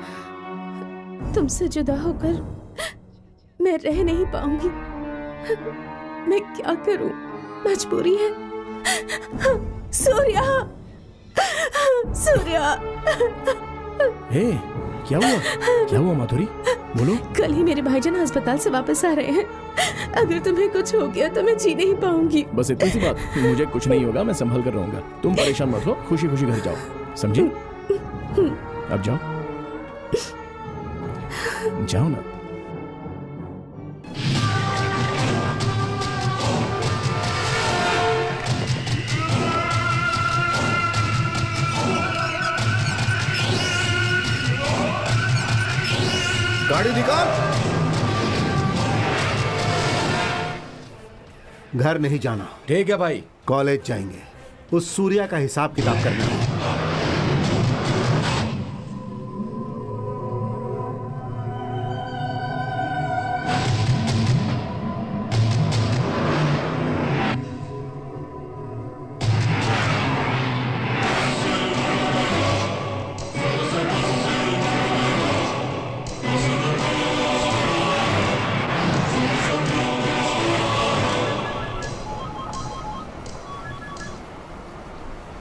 तुमसे जुदा होकर मैं रह नहीं पाऊंगी। मैं क्या करूं, मजबूरी है। सूर्या, सूर्या।
हे, क्या हुआ? क्या हुआ माधुरी? बोलो।
कल ही मेरे भाईजान अस्पताल से वापस आ रहे हैं। अगर तुम्हें कुछ हो गया तो मैं जी नहीं पाऊंगी।
बस इतनी सी बात? मुझे कुछ नहीं होगा, मैं संभल कर रहूंगा। तुम परेशान मत हो, खुशी खुशी घर जाओ, समझे? अब जाओ, जाओ ना।
गाड़ी निकाल। घर नहीं जाना।
ठीक है भाई।
कॉलेज जाएंगे, उस सूर्या का हिसाब किताब करना है।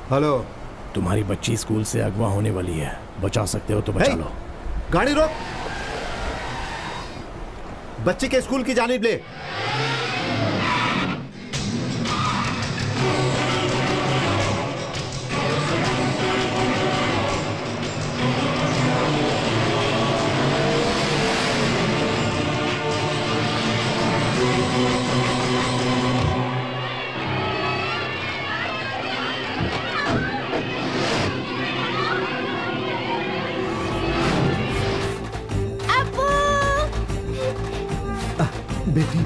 हेलो।
तुम्हारी बच्ची स्कूल से अगवा होने वाली है, बचा सकते हो तो बचा लो।
गाड़ी रोक। बच्ची के स्कूल की जानिब ले। बेटी।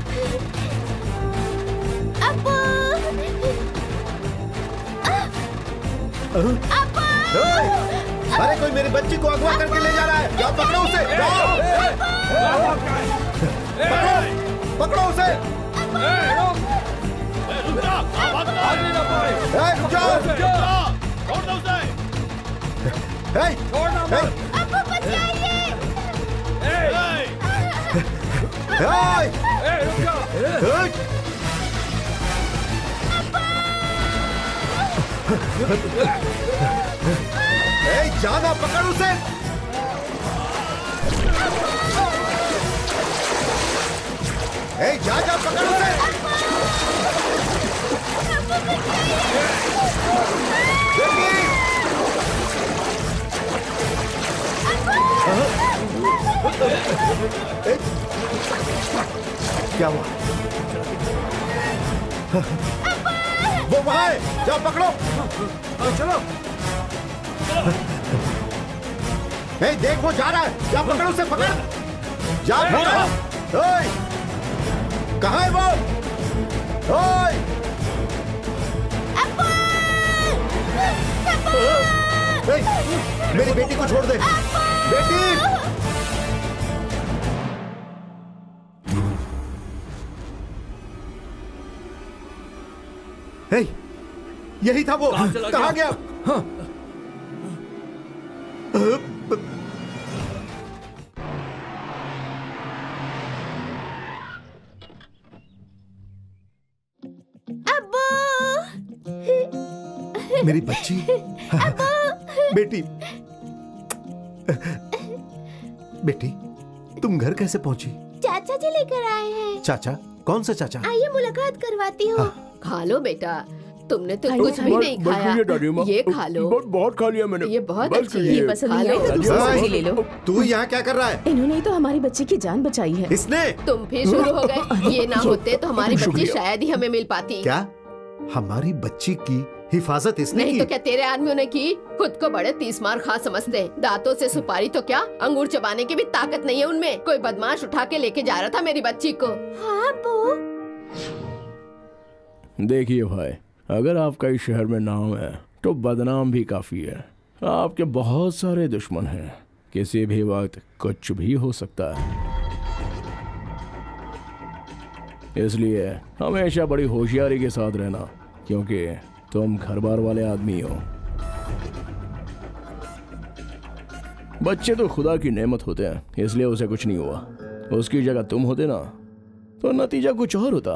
अब्बू। अब्बू।
अरे कोई मेरी बच्ची को अगवा करके ले जा रहा है, जाओ पकड़ो उसे, जाओ। पकड़ो उसे। जाना, पकड़ उसे। जा पकड़ उसे। देखिए। क्या हुआ? वो वहां है, जाओ पकड़ो।
चलो।
देख वो जा रहा है, जा पकड़ो उसे, पकड़, जा पकड़ो। ओए, कहाँ है वो? ओए, मेरी बेटी को छोड़ दे। बेटी, यही था वो, कहाँ गया? हाँ। मेरी बच्ची, बेटी, बेटी, तुम घर कैसे पहुंची?
चाचा जी लेकर आए हैं।
चाचा? कौन सा चाचा?
आइए मुलाकात करवाती हूँ।
खा लो बेटा, तुमने तो कुछ भी नहीं खाया। ये खा लो।
बहुत खा लिया मैंने।
ये बहुत अच्छी है।
ये पसंद नहीं आई तो दूसरी सब्जी ले लो।
तू यहाँ क्या कर रहा है?
इन्होंने ही तो हमारी बच्ची की जान बचाई है।
इसने?
तुम फिर शुरू हो गए। ये ना होते तो हमारी बच्ची शायद ही हमें मिल पाती।
क्या हमारी बच्ची की हिफाजत इसने
नहीं
की?
तो क्या तेरे आदमियों ने की? खुद को बड़े 30 मार खा समझते हैं। दांतों से सुपारी तो क्या, अंगूर चबाने की भी ताकत नहीं है उनमें। कोई बदमाश उठा के लेके जा रहा था मेरी बच्ची को।
हाँ बू।
देखिए भाई, अगर आपका इस शहर में नाम है तो बदनाम भी काफी है। आपके बहुत सारे दुश्मन हैं, किसी भी वक्त कुछ भी हो सकता है। इसलिए हमेशा बड़ी होशियारी के साथ रहना, क्योंकि तुम घर बार वाले आदमी हो। बच्चे तो खुदा की नेमत होते हैं, इसलिए उसे कुछ नहीं हुआ। उसकी जगह तुम होते ना तो नतीजा कुछ और होता।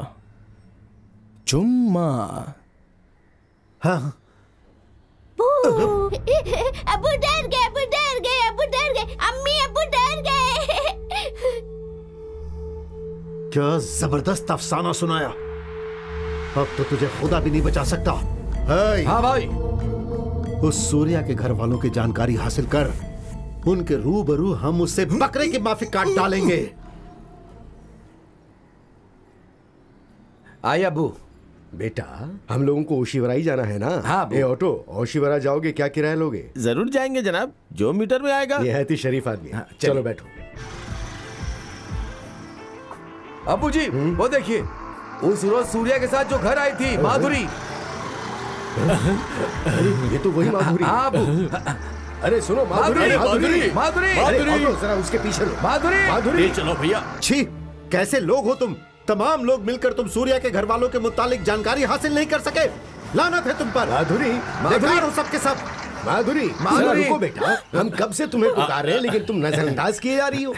चुम्मा।
हाँ।
अबू डर गए, अबू डर गए, अबू डर गए, अम्मी अबू डर गए।
क्या जबरदस्त अफसाना सुनाया। अब तो तुझे खुदा भी नहीं बचा सकता।
हाँ भाई।
उस सूर्या के घर वालों की जानकारी हासिल कर, उनके रूबरू हम उससे बकरे की माफी काट डालेंगे।
आए अबू। बेटा, हम लोगों को ओशिवरा ही जाना है ना?
हाँ।
ए ऑटो, ओशिवरा जाओगे, क्या किराया लोगे?
जरूर जाएंगे जनाब, जो मीटर में आएगा।
निहायत ही शरीफ आदमी है। चलो बैठो।
अबू जी, वो देखिए, उस रोज सूर्या के साथ जो घर आई थी माधुरी।
ये तो वही माधुरी।
हाँ अबू।
अरे सुनो, माधुरी,
माधुरी, माधुरी,
अरे ऑटो, जरा उसके पीछे लो।
माधुरी,
माधुरी।
चलो भैया।
छी, कैसे लोग हो तुम? तमाम लोग मिलकर तुम सूर्या के घर वालों के मुतालिक जानकारी हासिल नहीं कर सके। लानत है तुम पर।
माधुरी,
बेकार हो सबके सब।
माधुरी,
माधुरी।
रुको बेटा, हम कब से तुम्हें पुकार रहे हैं, लेकिन तुम नजरअंदाज किए जा रही हो।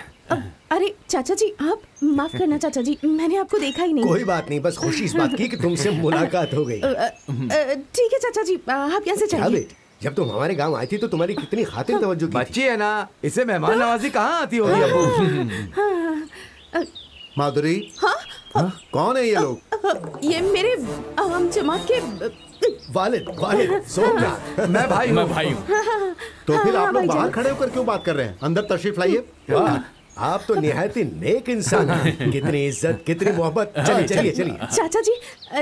अरे चाचा जी, आप माफ करना चाचा जी, मैंने आपको देखा ही नहीं।
कोई बात नहीं, बस खुशी इस बात की कि तुमसे मुलाकात हो गई।
ठीक है चाचा जी, आप यहाँ से चलिए।
जब तुम हमारे गांव आई थी तो तुम्हारी कितनी खातिर तवज्जो की थी।
बच्ची है ना, इसे मेहमान नवाजी कहाँ आती होगी अबू?
माधुरी।
हाँ?
कौन है ये लोग?
ये मेरे जमात के
वालिद, सोमनाथ।
मैं भाई हूँ।
तो फिर आप लोग बाहर खड़े होकर क्यों बात कर रहे हैं? अंदर तशरीफ लाइए।
वाह, आप तो निहायत ही नेक इंसान हैं। कितनी इज्जत, कितनी मोहब्बत। चलिए चलिए चलिए।
चाचा जी,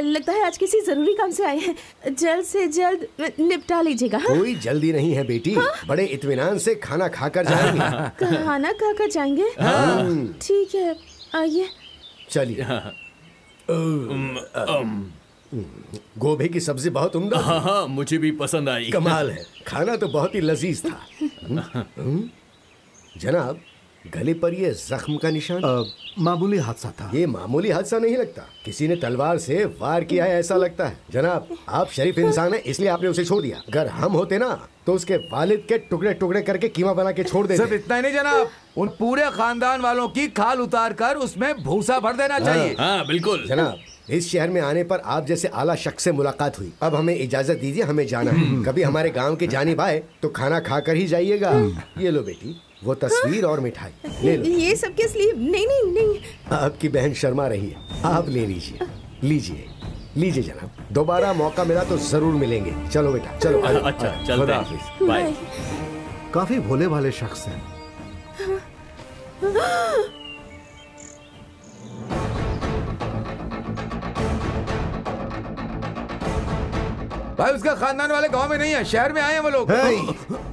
लगता है आज किसी जरूरी काम से आए हैं, जल्द से जल्द निपटा लीजिएगा।
कोई जल्दी नहीं है बेटी, बड़े इत्मीनान से खाना खाकर जाएंगे।
खाना खाकर जाएंगे? ठीक है, आइए।
चलिए। गोभी की सब्जी बहुत उम्दा।
हाँ, मुझे भी पसंद आई।
कमाल है, खाना तो बहुत ही लजीज था। जनाब, गले पर ये जख्म का निशान?
मामूली हादसा था।
ये मामूली हादसा नहीं लगता, किसी ने तलवार से वार किया है ऐसा लगता है। जनाब, आप शरीफ इंसान हैं, इसलिए आपने उसे छोड़ दिया। अगर हम होते ना तो उसके वालिद के टुकड़े टुकड़े करके कीमा बना के छोड़ देते।
सिर्फ इतना ही नहीं जनाब, उन पूरे खानदान वालों की खाल उतार कर उसमें भूसा भर देना चाहिए।
हाँ बिल्कुल
जनाब, इस शहर में आने पर आप जैसे आला शख्स से मुलाकात हुई। अब हमें इजाजत दीजिए, हमें जाना है। कभी हमारे गांव की जानिब आए तो खाना खाकर ही जाइएगा। ये लो बेटी, वो तस्वीर और मिठाई ले लो।
ये सब किस लिए? नहीं नहीं नहीं,
आपकी बहन शर्मा रही है, आप ले लीजिए। लीजिए लीजिए जनाब, दोबारा मौका मिला तो जरूर मिलेंगे। चलो बेटा, चलो।
अच्छा, चलते
खुदा
हैं।
हाफिज।
बाय।
काफी भोले भाले शख्स हैं।
भाई उसका खानदान वाले गांव में नहीं है, शहर में आए हैं वो लोग।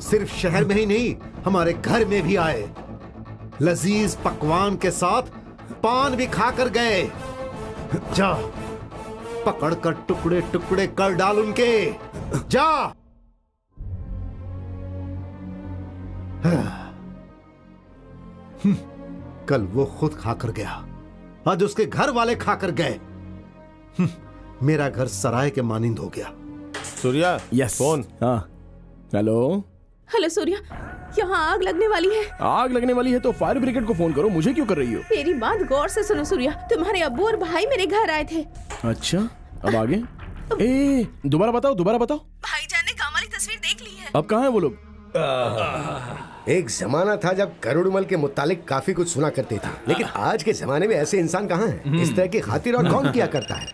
सिर्फ शहर में ही नहीं, हमारे घर में भी आए। लजीज पकवान के साथ पान भी खाकर गए। जा, पकड़कर टुकड़े टुकड़े कर डाल उनके। जा। कल वो खुद खाकर गया, आज उसके घर वाले खाकर गए। मेरा घर सराय के मानिंद हो गया।
Surya,
yes
phone.
हाँ, हेलो
हेलो सूर्या, यहाँ आग लगने वाली है।
आग लगने वाली है तो फायर ब्रिगेड को फोन करो, मुझे क्यों कर रही हो?
मेरी बात गौर से सुनो सूर्या, तुम्हारे अब्बू और भाई मेरे घर आए थे।
अच्छा, अब आगे? ए, दोबारा बताओ, दोबारा बताओ।
भाईजान ने काम वाली तस्वीर देख ली है।
अब कहाँ है वो लोग?
एक जमाना था जब करोड़मल के मुतालिक काफी कुछ सुना करते थे, लेकिन आज के जमाने में ऐसे इंसान कहाँ हैं? इस तरह की खातिर और कौन किया करता है?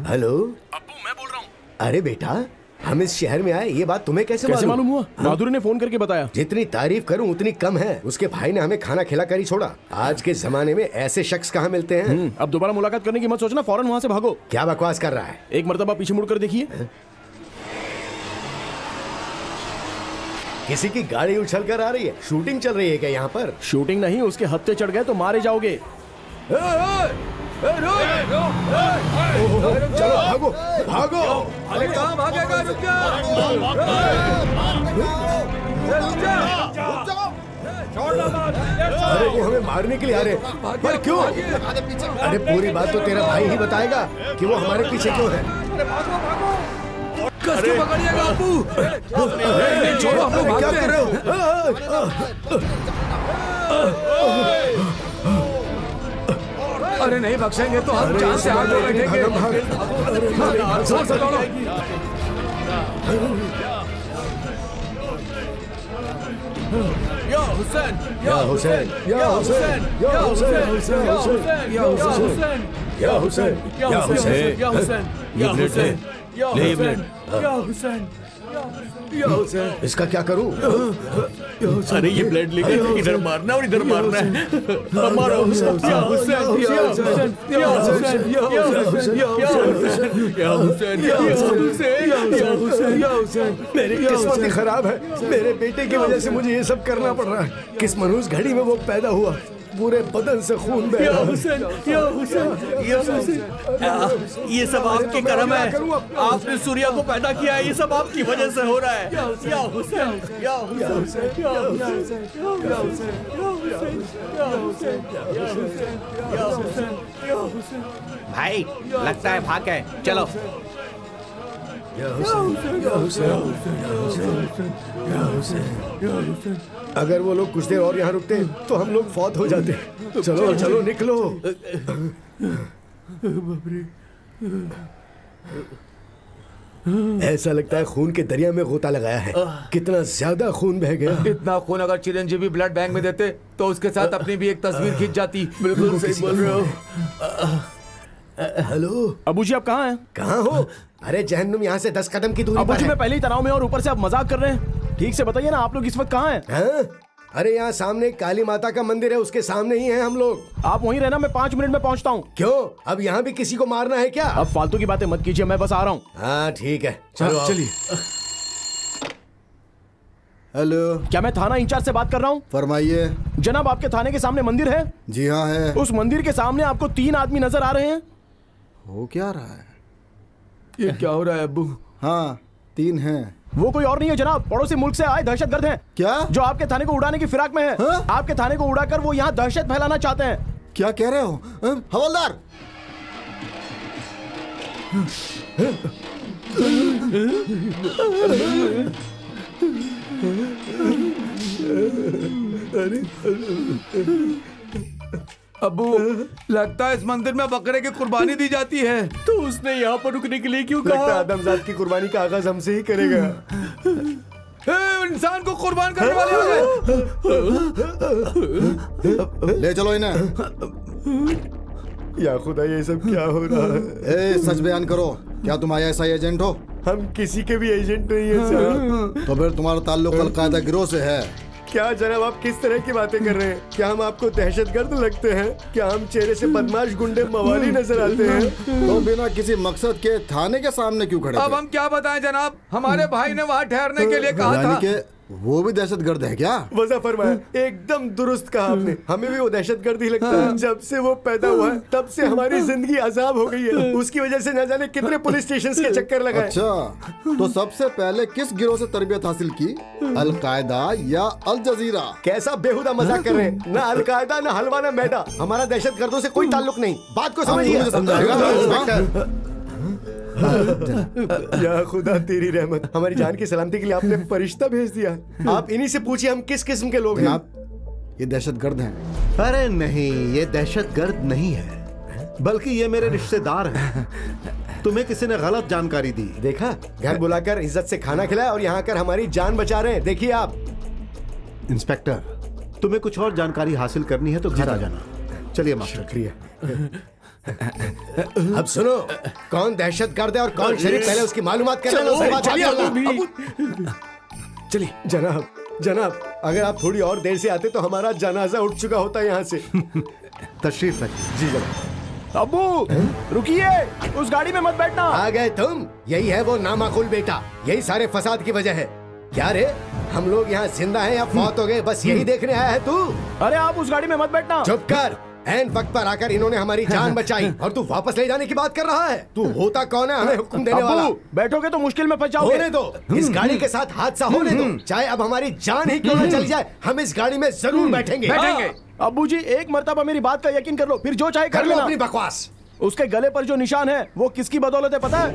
हेलो
अब्बू, मैं बोल रहा हूँ।
अरे बेटा, हम इस शहर में आए, ये बात तुम्हें कैसे
मालूम हुआ? माधुरी ने फोन करके बताया।
जितनी तारीफ करूं उतनी कम है। उसके भाई ने हमें खाना खिला कर ही छोड़ा। आज के जमाने में ऐसे शख्स कहाँ मिलते हैं?
अब दोबारा मुलाकात करने की मत सोचना, फौरन वहाँ से भागो।
क्या बकवास कर रहा है?
एक मर्तबा पीछे मुड़कर देखिए।
किसी की गाड़ी उछल कर आ रही है। शूटिंग चल रही है क्या यहाँ पर?
शूटिंग नहीं, उसके हत्थे चढ़ गए तो मारे जाओगे।
चलो भागो भागो।
अरे कहाँ भागेगा? रुक जा।
अरे वो हमें मारने के लिए आ रहे, पर क्यों? अरे पूरी बात तो तेरा भाई ही बताएगा कि वो हमारे पीछे क्यों है।
कस के पकड़िएगा अब्बू।
छोड़ो, हम लोग क्या कर रहे हो?
अरे नहीं बख्शेंगे तो हम जान से हाथ धो बैठेंगे। जोर से दौड़ो।
या हुसैन,
या हुसैन, या हुसैन, या हुसैन, या हुसैन, या हुसैन, या हुसैन, या हुसैन,
या हुसैन,
ये ब्लेड ले, ले ये ब्लेड।
या हुसैन,
या हुसैन। इसका क्या करूं?
अरे ये ब्लेड लेके इधर मारना और इधर मारना है। मारो। या हुसैन, या हुसैन, या हुसैन, या हुसैन, या हुसैन, या हुसैन, या हुसैन, या हुसैन, या हुसैन।
मेरी किस्मत ही खराब है। मेरे बेटे की वजह से मुझे ये सब करना पड़ रहा है। किस मनहूस घड़ी में वो पैदा हुआ, पूरे बदन से खून बह रहा है।
हुसैन, या हुसैन, या हुसैन। ये सब आपके करम है। आपने सूर्या को पैदा किया है, ये सब आपकी वजह से हो रहा है। या हुसैन, या हुसैन, या हुसैन, या हुसैन, या हुसैन, या हुसैन, या हुसैन, या हुसैन, या हुसैन, या हुसैन। भाई लगता है भाग गए, चलो।
या हुसैन, या हुसैन, या हुसैन, या हुसैन, या हुसैन। अगर वो लोग कुछ देर और यहाँ रुकते तो हम लोग फौत हो जाते। चलो चलो निकलो। ऐसा लगता है खून के दरिया में गोता लगाया है। कितना ज्यादा खून बह गया।
इतना खून अगर चिरंजीवी ब्लड बैंक में देते तो उसके साथ अपनी भी एक तस्वीर खींच जाती।
बिल्कुल सही बोल रहे हो।
हेलो
अबू जी, आप कहाँ हैं?
कहाँ हो? अरे जहन्नुम यहाँ से 10 कदम की दूरी
अबू
पर
जी,
है।
मैं पहले ही तनाव में और ऊपर से आप मजाक कर रहे हैं। ठीक से बताइए ना, आप लोग इस वक्त कहाँ हैं?
हाँ? अरे यहाँ सामने काली माता का मंदिर है, उसके सामने ही हैं हम लोग।
आप वहीं रहना, मैं 5 मिनट में पहुँचता हूँ।
क्यों? अब यहाँ भी किसी को मारना है क्या?
अब फालतू की बातें मत कीजिए, मैं बस आ रहा हूँ।
हाँ ठीक है, चलो
चलिए। हेलो,
क्या मैं थाना इंचार्ज से बात कर रहा हूँ?
फरमाइए।
जनाब, आपके थाने के सामने मंदिर है?
जी हाँ है।
उस मंदिर के सामने आपको 3 आदमी नजर आ रहे हैं।
हो क्या रहा है?
ये क्या हो रहा है अब्बू?
हाँ, 3 हैं।
वो कोई और नहीं है जनाब, पड़ोसी मुल्क से आए दहशतगर्द हैं।
क्या?
जो आपके थाने को उड़ाने की फिराक में है।
हाँ?
आपके थाने को उड़ाकर वो यहाँ दहशत फैलाना चाहते हैं।
क्या कह रहे हो? हवलदार!
अब्बू, लगता है इस मंदिर में बकरे की कुर्बानी दी जाती है।
तो उसने यहाँ पर रुकने के लिए क्यों कहा?
लगता है आदमजात की कुर्बानी का आगाज हमसे ही करेगा।
इंसान को कुर्बान करने वाले हो गए।
ले चलो इन्हें।
या खुदा, ये सब क्या हो रहा है?
ए, सच बयान करो, क्या तुम ISI एजेंट हो?
हम किसी के भी एजेंट नहीं है सर।
तो फिर तुम्हारा ताल्लुक अलकायदा गिरोह से है।
क्या जनाब आप किस तरह की बातें कर रहे हैं? क्या हम आपको दहशतगर्द लगते हैं? क्या हम चेहरे से बदमाश गुंडे मवाली नजर आते हैं?
तो बिना किसी मकसद के थाने के सामने क्यों खड़े
अब
थे?
हम क्या बताएं जनाब, हमारे भाई ने वहाँ ठहरने के लिए कहा
यानी
था।
कि वो भी दहशतगर्द है क्या?
वजह फरमाया, एकदम दुरुस्त कहा आपने। हमें भी वो दहशतगर्द ही लगता है। जब से वो पैदा हुआ है तब से हमारी जिंदगी अजाब हो गई है। उसकी वजह से न जाने कितने पुलिस स्टेशन के चक्कर लगाए।
अच्छा, तो सबसे पहले किस गिरोह से तरबियत हासिल की, अलकायदा या अल जजीरा?
कैसा बेहुदा मजाक कर रहे हैं? ना अलकायदा, ना हलवा, ना मैदा। हमारा दहशतगर्दों से कोई ताल्लुक नहीं। बात को समझिए।
समझाएगा
या खुदा तेरी रहमत, हमारी जान की सलामती के लिए आपने फरिश्ता भेज दिया। आप इन्हीं से पूछिए हम किस किस्म के लोग हैं।
ये दहशतगर्द हैं।
अरे नहीं, ये दहशतगर्द नहीं है, बल्कि ये मेरे रिश्तेदार हैं। तुम्हें किसी ने गलत जानकारी दी।
देखा, घर बुलाकर इज्जत से खाना खिलाया और यहाँ आकर हमारी जान बचा रहे हैं। देखिए आप।
इंस्पेक्टर, तुम्हें कुछ और जानकारी हासिल करनी है तो घर आ जाना। चलिए मास्टर।
शुक्रिया। अब सुनो, कौन दहशतगर्द है और कौन शरीफ, पहले उसकी मालूमात कर लेना।
चलिए
जनाब, अगर आप थोड़ी और देर से आते तो हमारा जनाजा उठ चुका होता यहाँ से।
तशरीफ रखिए।
जी जनाब।
अब्बू रुकिए, उस गाड़ी में मत बैठना।
आ गए तुम? यही है वो नामाकुल बेटा, यही सारे फसाद की वजह है। क्या रे, हम लोग यहाँ जिंदा हैं या फौत हो गए, बस यही देखने आया है तू?
अरे आप उस गाड़ी में मत बैठना।
चुप कर। ऐन वक्त पर आकर इन्होंने हमारी जान बचाई और तू वापस ले जाने की बात कर रहा है। तू होता कौन है हमें हुक्म देने वाला?
बैठोगे तो मुश्किल में फंस जाओगे।
होने दो, इस गाड़ी के साथ हादसा होने दो, चाहे अब हमारी जान ही क्यों न चली जाए, हम इस गाड़ी में जरूर बैठेंगे।
अब्बू जी, एक मर्तबा मेरी बात का यकीन कर लो, फिर जो चाहे कर
लो
लेना।
अपनी बकवास।
उसके गले पर जो निशान है वो किसकी बदौलत है पता है?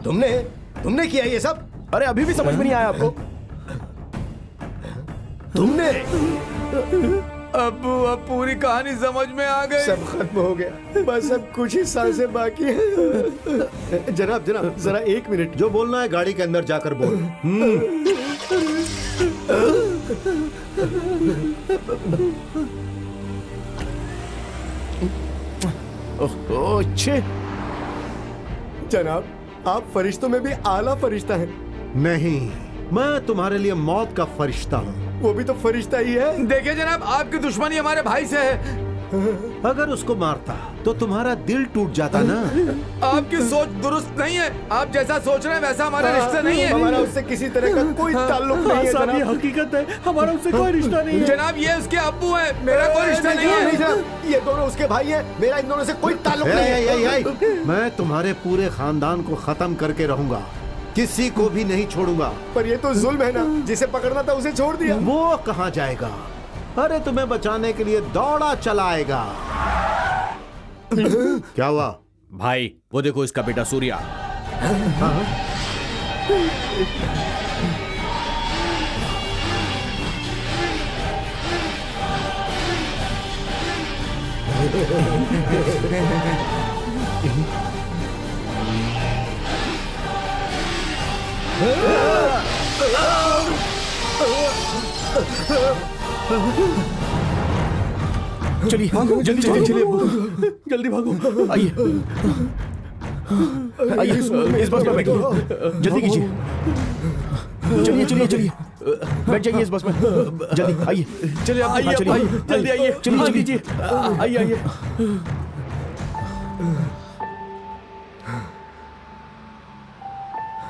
तुमने किया ये सब?
अरे अभी भी समझ में नहीं आया आपको?
तुमने?
अब पूरी कहानी समझ में आ गई।
सब खत्म हो गया, बस अब कुछ ही सांसें बाकी है। जनाब जरा 1 मिनट।
जो बोलना है गाड़ी के अंदर जाकर बोल।
जनाब, आप फरिश्तों में भी आला फरिश्ता हैं।
नहीं, मैं तुम्हारे लिए मौत का फरिश्ता हूँ।
वो भी तो फरिश्ता ही है।
देखिए जनाब, आपकी दुश्मनी हमारे भाई से है।
अगर उसको मारता तो तुम्हारा दिल टूट जाता ना।
आपकी सोच दुरुस्त नहीं है। आप जैसा सोच रहे हैं वैसा हमारा रिश्ता नहीं है।
हमारा उससे किसी तरह का कोई ताल्लुक नहीं है जनाब।
ये हकीकत है, हमारा उससे कोई रिश्ता नहीं है।
जनाब, ये उसके अब्बू हैं, मेरा कोई रिश्ता नहीं है।
ये दोनों उसके भाई हैं, मेरा इन दोनों से कोई ताल्लुक नहीं है।
मैं तुम्हारे पूरे खानदान को खत्म करके रहूंगा, किसी को भी नहीं छोड़ूंगा।
पर ये तो जुल्म है ना, जिसे पकड़ना था उसे छोड़ दिया।
वो कहाँ जाएगा? अरे तुम्हें बचाने के लिए दौड़ा चलाएगा। क्या हुआ
भाई? वो देखो इसका बेटा सूर्या।
चलिए जल्दी चलिए, जल्दी भागो। आइए इस बस में बैठिए, जल्दी कीजिए। चलिए बैठ जाइए इस बस में, जल्दी आइए।
चलिए
आइए,
जल्दी आइए।
चलिए आइए।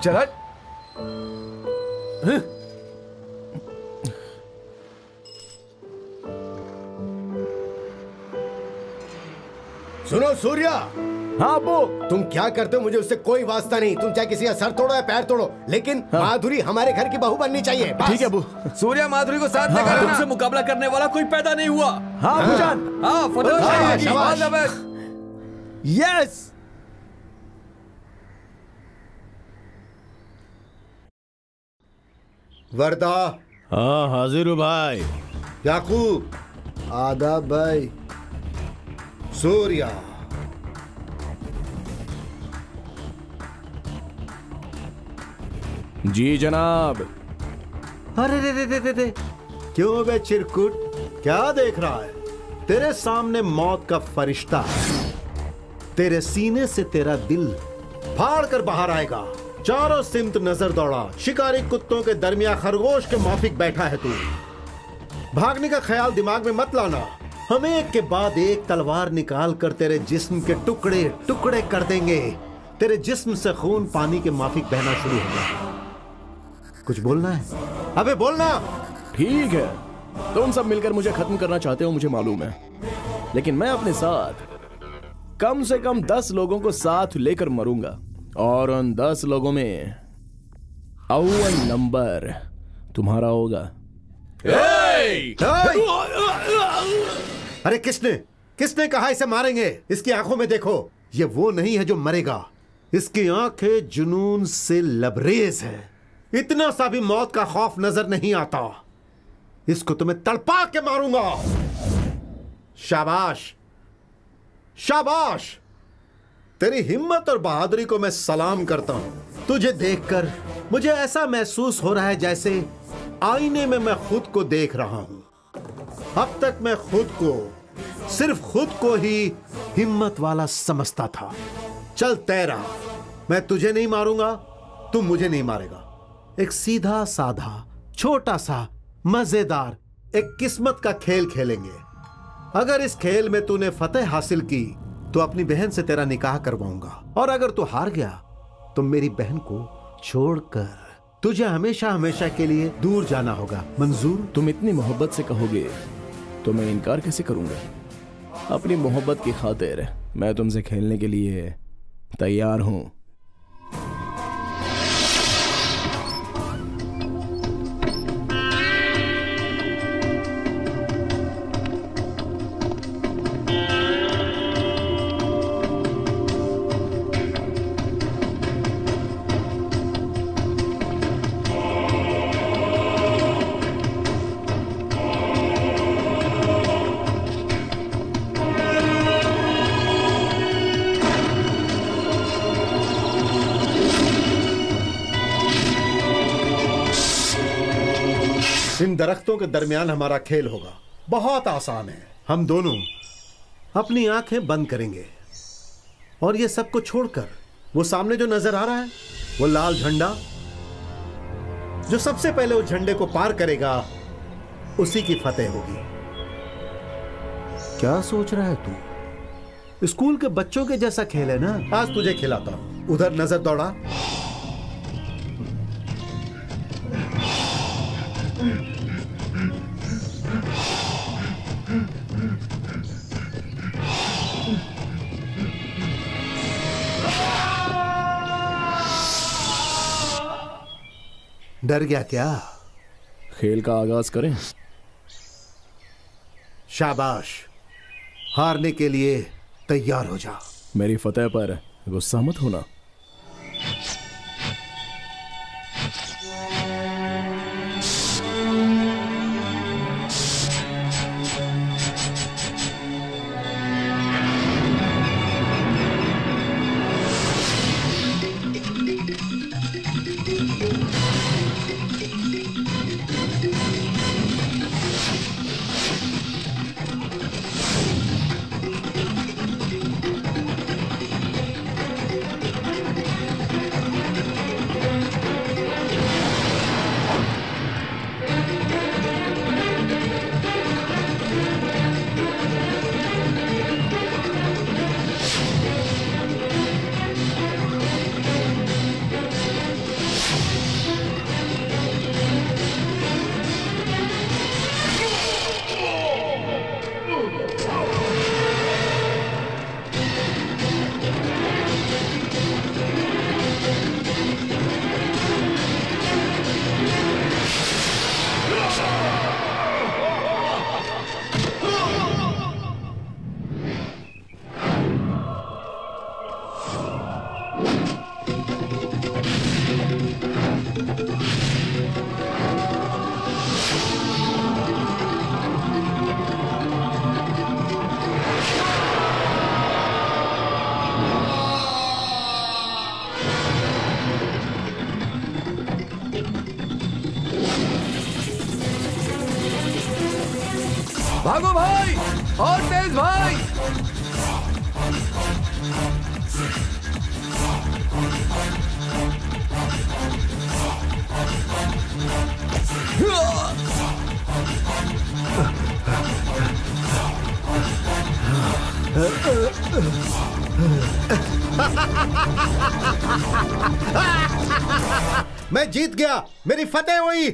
चला।
सुनो सूर्या।
हाँ अब्बू।
तुम क्या करते हो मुझे उससे कोई वास्ता नहीं। तुम चाहे किसी का सर तोड़ो या पैर तोड़ो, लेकिन माधुरी हमारे घर की बहू बननी चाहिए।
ठीक है अब्बू।
सूर्या माधुरी को साथ लेकर
तुमसे मुकाबला करने वाला कोई पैदा नहीं हुआ।
हाँ अब्बू जान।
हाँ फटाफट।
यस।
वर्दा।
हाँ हाजिर हूँ भाई।
याकूब।
आदाब भाई।
सूर्या।
जी जनाब।
अरे रे, क्यों बे चिरकुट, क्या देख रहा है? तेरे सामने मौत का फरिश्ता, तेरे सीने से तेरा दिल फाड़ कर बाहर आएगा चारों सिमत नजर दौड़ा। शिकारी कुत्तों के दरमिया खरगोश के माफिक बैठा है तू। भागने का ख्याल दिमाग में मत लाना। हम एक के बाद एक तलवार निकाल कर तेरे जिस्म के टुकड़े टुकड़े कर देंगे। तेरे जिस्म से खून पानी के माफिक बहना शुरू होगा। कुछ बोलना है? अबे बोलना।
ठीक है, तुम सब मिलकर मुझे खत्म करना चाहते हो, मुझे मालूम है, लेकिन मैं अपने साथ कम से कम 10 लोगों को साथ लेकर मरूंगा, और उन 10 लोगों में अव्वल नंबर तुम्हारा होगा।
अरे किसने कहा इसे मारेंगे? इसकी आंखों में देखो, ये वो नहीं है जो मरेगा। इसकी आंखें जुनून से लबरेज है। इतना सा भी मौत का खौफ नजर नहीं आता। इसको तुम्हें तड़पा के मारूंगा। शाबाश शाबाश, तेरी हिम्मत और बहादुरी को मैं सलाम करता हूं। तुझे देखकर मुझे ऐसा महसूस हो रहा है जैसे आईने में मैं खुद को देख रहा हूं। अब तक मैं सिर्फ खुद को ही हिम्मत वाला समझता था। चल तैरा, मैं तुझे नहीं मारूंगा, तू मुझे नहीं मारेगा। एक सीधा साधा छोटा सा मजेदार एक किस्मत का खेल खेलेंगे। अगर इस खेल में तूने फतेह हासिल की तो अपनी बहन से तेरा निकाह करवाऊंगा, और अगर तू हार गया तो मेरी बहन को छोड़कर तुझे हमेशा हमेशा के लिए दूर जाना होगा। मंजूर?
तुम इतनी मोहब्बत से कहोगे तो मैं इनकार कैसे करूंगा? अपनी मोहब्बत की खातिर मैं तुमसे खेलने के लिए तैयार हूं।
इन दरख्तों के दरमियान हमारा खेल होगा। बहुत आसान है। हम दोनों अपनी आंखें बंद करेंगे और ये सब को छोड़कर वो सामने जो नजर आ रहा है, वो लाल झंडा, जो सबसे पहले उस झंडे को पार करेगा उसी की फतेह होगी। क्या सोच रहा है तू? स्कूल के बच्चों के जैसा खेल है ना। आज तुझे खिलाता हूं। उधर नजर दौड़ा। डर गया क्या?
खेल का आगाज करें?
शाबाश, हारने के लिए तैयार हो जा।
मेरी फतेह पर गुस्सा मत होना।
भागो भाई, और तेज भाई।
मैं जीत गया, मेरी फतेह हुई।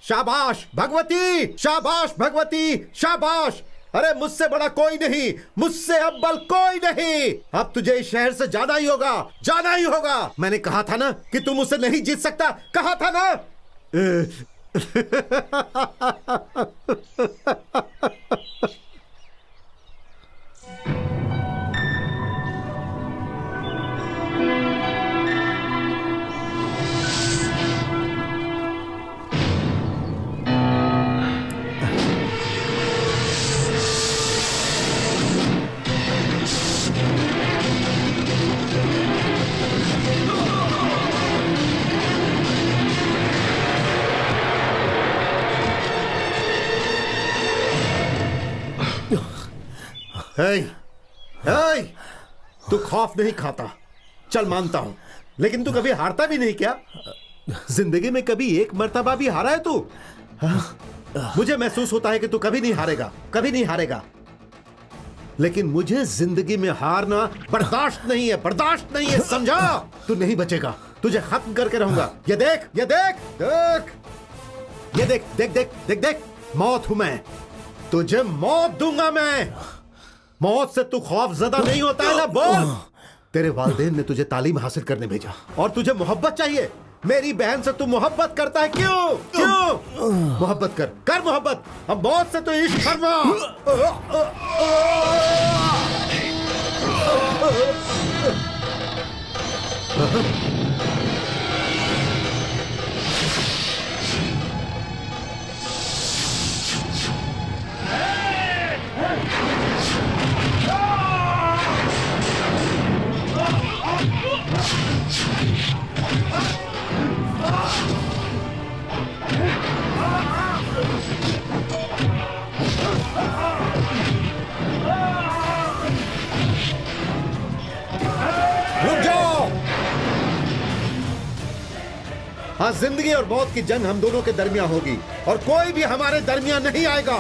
शाबाश भगवती, शाबाश भगवती, शाबाश। अरे मुझसे बड़ा कोई नहीं, मुझसे अव्वल कोई नहीं। अब तुझे इस शहर से जाना ही होगा, जाना ही होगा। मैंने कहा था ना कि तुम मुझसे नहीं जीत सकता, कहा था ना। तू खौफ नहीं खाता, चल मानता हूं, लेकिन तू कभी हारता भी नहीं क्या? जिंदगी में कभी एक मर्तबा भी हारा है तू? मुझे महसूस होता है कि तू कभी नहीं हारेगा, कभी नहीं हारेगा। लेकिन मुझे जिंदगी में हारना बर्दाश्त नहीं है, बर्दाश्त नहीं है, समझा? तू नहीं बचेगा, तुझे खत्म करके रहूंगा। ये देख, ये देख, देख, ये देख, देख, देख, देख, देख, मौत हूं मैं, तुझे मौत दूंगा मैं। मौत से तू खौफजदा नहीं होता है ना? बोल। तेरे वालिदैन ने तुझे तालीम हासिल करने भेजा और तुझे मोहब्बत चाहिए। मेरी बहन से तू मोहब्बत करता है, क्यों? क्यों? मोहब्बत कर, कर मोहब्बत। अब मौत से तो इश्क फरमा। रुक जाओ। हाँ, जिंदगी और मौत की जंग हम दोनों के दरमियान होगी और कोई भी हमारे दरमियान नहीं आएगा।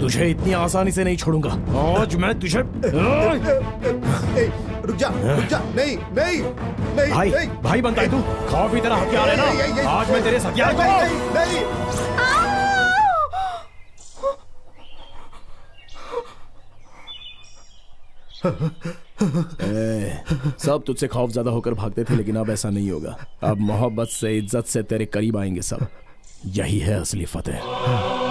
तुझे इतनी आसानी से नहीं छोड़ूंगा। आज मैं तुझे
रुक जा नहीं नहीं नहीं
भाई
नहीं।
भाई बनता है तू, काफी तरह हथियार है ना। आज मैं तेरे हथियार को
नहीं।
सब तुझसे खौफज़दा होकर भागते थे, लेकिन अब ऐसा नहीं होगा। अब मोहब्बत से, इज्जत से तेरे करीब आएंगे सब। यही है असली फतेह।